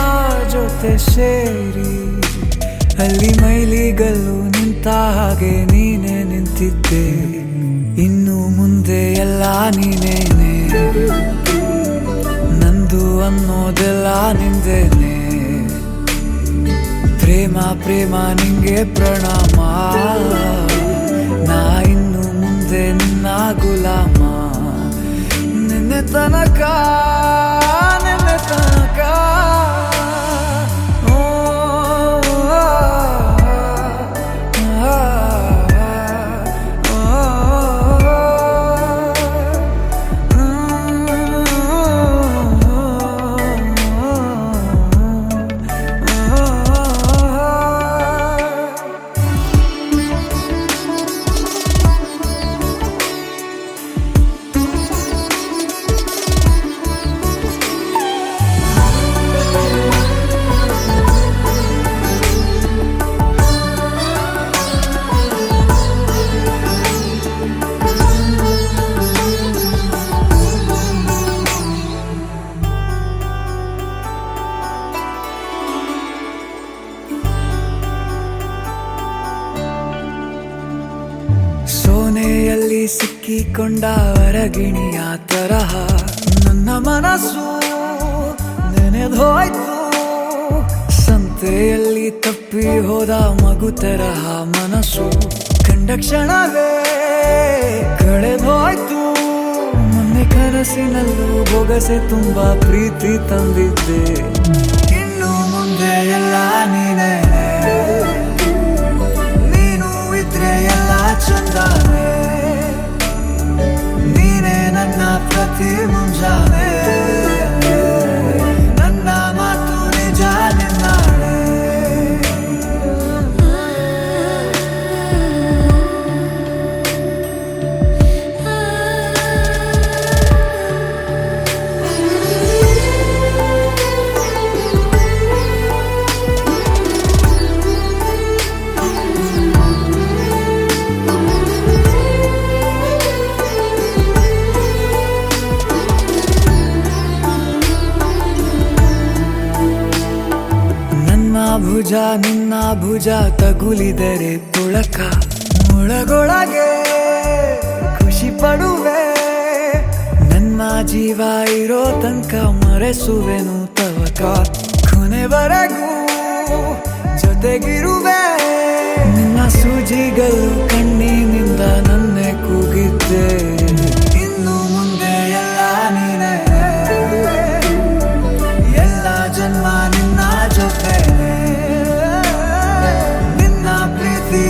ಜೊತೆ ಸೇರಿ ಅಲ್ಲಿ ಮೈಲಿಗಲ್ಲು ನಿಂತ ಹಾಗೆ ನೀನೆ ನಿಂತಿದ್ದೆ. ಇನ್ನು ಮುಂದೆ ಎಲ್ಲ ನೀನೇನೆ, ನಂದು ಅನ್ನೋದೆಲ್ಲ ನಿಂದೇನೆ. ಪ್ರೇಮ ಪ್ರೇಮ ನಿಂಗೆ ಪ್ರಣಾಮ, ನಾ ಇನ್ನು ಮುಂದೆ ನಿನ್ನ ಗುಲಾಮ. ನಿನ್ನೆ ತನಕ ನಿನ್ನೆ ತನಕ ಸೋನೆಯಲ್ಲಿ ಸಿಕ್ಕಿಕೊಂಡ ಹೊರಗಿಣಿಯ ತರಹ ನನ್ನ ಮನಸ್ಸು ನೆನೆದೋಯ್ತು. ಸಂತೆಯಲ್ಲಿ ತಪ್ಪಿ ಹೋದ ಮಗು ತರಹ ಮನಸ್ಸು ಕಂಡ ಕ್ಷಣವೇ ಕಳೆದೋಯ್ತು. ಮೊನ್ನೆ ಕನಸಿನಲ್ಲೂ ಬೊಗಸೆ ತುಂಬಾ ಪ್ರೀತಿ ತಂದಿದ್ದೆ. ಇನ್ನು ಮುಂದೆ ಎಲ್ಲ ನೀನೇ, ನೀನು ಇದ್ರೆ ಎಲ್ಲ ಚಂದಾನೆ. ನೀನೇ ನನ್ನ ಪ್ರತಿ ಮುಂಜಾನೆ, ನನ್ನ ಮಾತು ನಿಜ ನಿನ್ನಾಳೆ. ಭುಜ ನಿನ್ನ ಭುಜ ತಗುಲಿದರೆ ತುಳಕ ಮುಳಗೊಳಗೆ ಖುಷಿ ಪಡುವೆ. ನನ್ನ ಜೀವ ಇರೋ ತನಕ ಮರೆಸುವೆನು ತವಕ. ಕೊನೆವರೆಗೂ ಜೊತೆಗಿರುವೆ. ನಿನ್ನ ಸೂಜಿಗಳು ಕಣ್ಣಿನಿಂದ ನನ್ನೆ ಕೂಗಿದ್ದೆ. ಇನ್ನು ಮುಂದೆ ಎಲ್ಲ ನೀನೇ, ಎಲ್ಲ ಜನ್ಮ ನಿನ್ನ ಜೊತೆ. ನಿನ್ನ ಪ್ರೀತಿ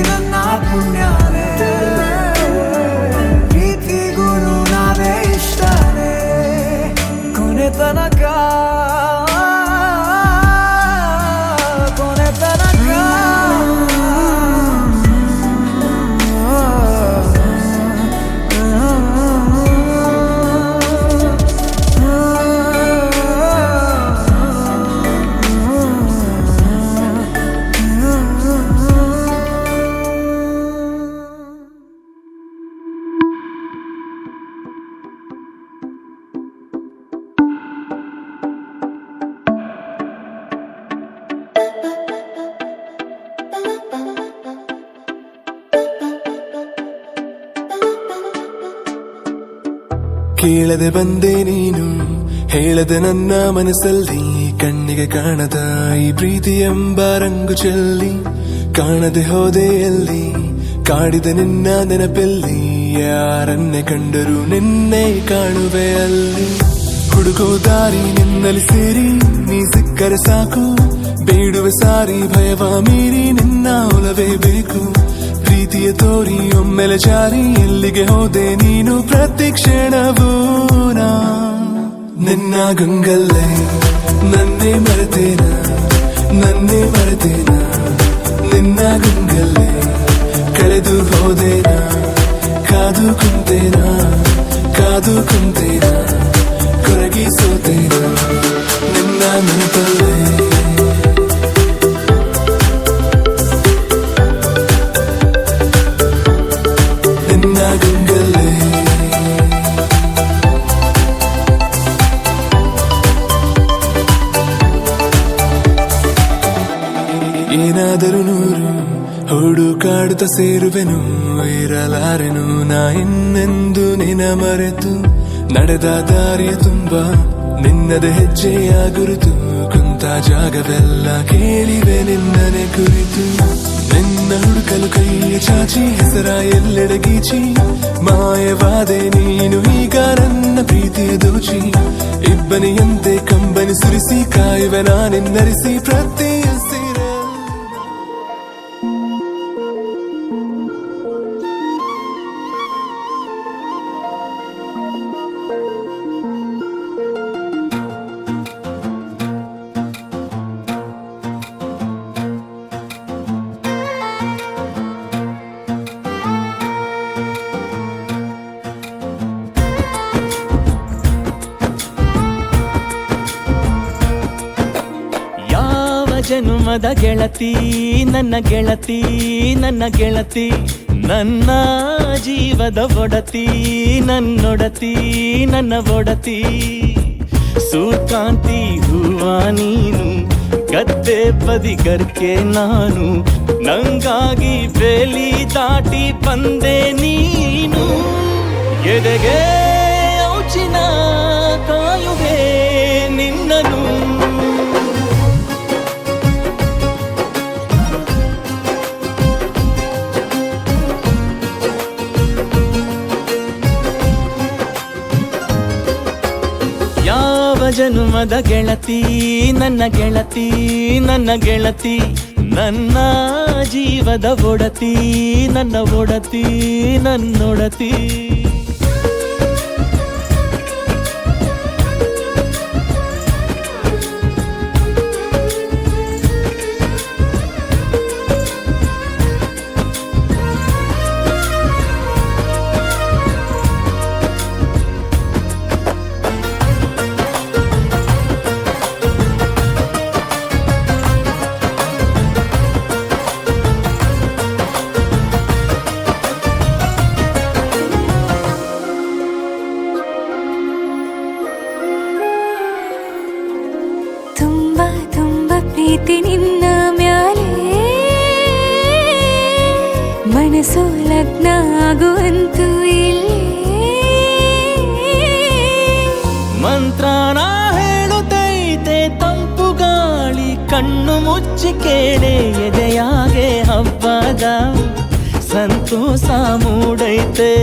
ಕೇಳದೆ ಬಂದೆ ನೀನು ಹೇಳದೆ ನನ್ನ ಮನಸ್ಸಲ್ಲಿ ಕಣ್ಣಿಗೆ ಕಾಣದ ಈ ಪ್ರೀತಿ ಎಂಬ ರಂಗು ಚೆಲ್ಲಿ ಕಾಣದೆ ಹೋದೆ ಎಲ್ಲಿ ಕಾಡಿದ ನಿನ್ನ ನೆನಪೆಲ್ಲಿ ಯಾರನ್ನೇ ಕಂಡರೂ ನಿನ್ನೆ ಕಾಣುವೆ ಅಲ್ಲಿ ಹುಡುಕೋ ದಾರಿ ನಿನ್ನಲ್ಲಿ ಸೇರಿ ನೀ ಸಿಕ್ಕರೆ ಸಾಕು ಬೇಡುವೆ ಸಾರಿ ಭಯವ ಮೀರಿ ನಿನ್ನ ಒಲವೇ ಬೇಕು ಪ್ರೀತಿಯ ತೋರಿ ಒಮ್ಮೆಲೆ ಜಾರಿ ಎಲ್ಲಿಗೆ ಹೋದೆ ನೀನು ಪ್ರತಿ ಕ್ಷಣವೂ ನಿನ್ನ ಗಂಗಲ್ಲೇ ನನ್ನೇ ಮರೆತೇನ ನಿನ್ನ ಗಂಗಲ್ಲೇ ಕಳೆದು ಹೋದೇನ ಕಾದು ಕುಂತೇನ ಕೊರಗಿ ಸೋತೇನ ನಿನ್ನ ನೆನಪಲ್ಲೇ ಏನಾದರೂ ನೂರು ಹುಡುಕಾಡುತ್ತ ಸೇರುವೆನು ಇರಲಾರೆನು ನಾ ಇನ್ನೆಂದು ನಿನ ಮರೆತು ನಡೆದ ದಾರಿಯ ತುಂಬ ನಿನ್ನದ ಹೆಜ್ಜೆಯ ಗುರುತು ಕುಂತ ಜಾಗವೆಲ್ಲ ಕೇಳಿವೆ ನಿನ್ನನೆ ಕುರಿತು ನಿನ್ನ ಹುಡುಕಲು ಕೈಯ ಚಾಚಿ ಹೆಸರ ಎಲ್ಲೆಡೆ ಗೀಚಿ ಮಾಯವಾದೆ ನೀನು ಈಗ ನನ್ನ ಪ್ರೀತಿಯ ದೋಚಿ ಇಬ್ಬನಿಯಂತೆ ಕಂಬನಿ ಸುರಿಸಿ ಕಾಯುವೆ ನಾನೆನ್ನರಿಸಿ ಪ್ರತಿ ಜನುಮದ ಗೆಳತಿ ನನ್ನ ಗೆಳತಿ ನನ್ನ ಗೆಳತಿ ನನ್ನ ಜೀವದ ಒಡತಿ ನನ್ನೊಡತಿ ನನ್ನ ಒಡತಿ ಸೂರ್ಕಾಂತಿ ಹೂವ ನೀನು ಗದ್ದೆ ಬದಿಗರ್ಕೆ ನಾನು ನಂಗಾಗಿ ಬೇಲಿ ದಾಟಿ ಬಂದೆ ನೀನು ಎದೆಗೆ ಔಚಿನ ಕಾಯುವೆ ನಿನ್ನನು ಜನುಮದ ಗೆಳತಿ ನನ್ನ ಗೆಳತಿ ನನ್ನ ಗೆಳತಿ ನನ್ನ ಜೀವದ ಒಡತಿ ನನ್ನ ಒಡತಿ ನನ್ನೊಡತಿ ಪ್ರೀತಿ ನಿನ್ನ ಮ್ಯಾಲೆ ಮನಸ್ಸು ಲಗ್ನ ಆಗುವಂತೂ ಇಲ್ಲೇ ಮಂತ್ರನ ಹೇಳುತ್ತೈತೆ ತಂಪು ಗಾಳಿ ಕಣ್ಣು ಮುಚ್ಚಿ ಕೇಳೆ ಎದೆಯಾಗೆ ಹಬ್ಬದ ಸಂತೋಷ ಮೂಡೈತೆ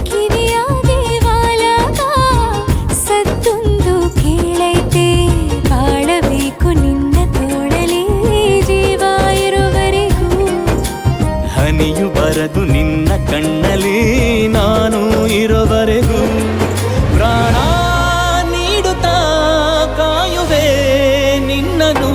ಕಿರಿಯಾಗೆ ವಾಲಾಗ ಸತ್ತೊಂದು ಕೇಳೈತೆ ಬಾಳಬೇಕು ನಿನ್ನ ತೋಳಲಿ ಜೀವ ಇರುವರೆಗೂ ಹನಿಯು ಬರದು ನಿನ್ನ ಕಣ್ಣಲ್ಲಿ ನಾನು ಇರುವರೆಗೂ ಪ್ರಾಣ ನೀಡುತ್ತಾ ಕಾಯುವೆ ನಿನ್ನನು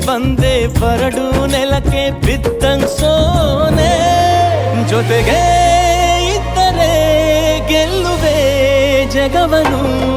ಬಂದೆ ಬರಡು ನೆಲಕ್ಕೆ ಬಿದ್ದಂಗ್ ಸೋನೆ ಜೊತೆಗೆ ಇದ್ದರೆ ಗೆಲ್ಲುವೆ ಜಗವನು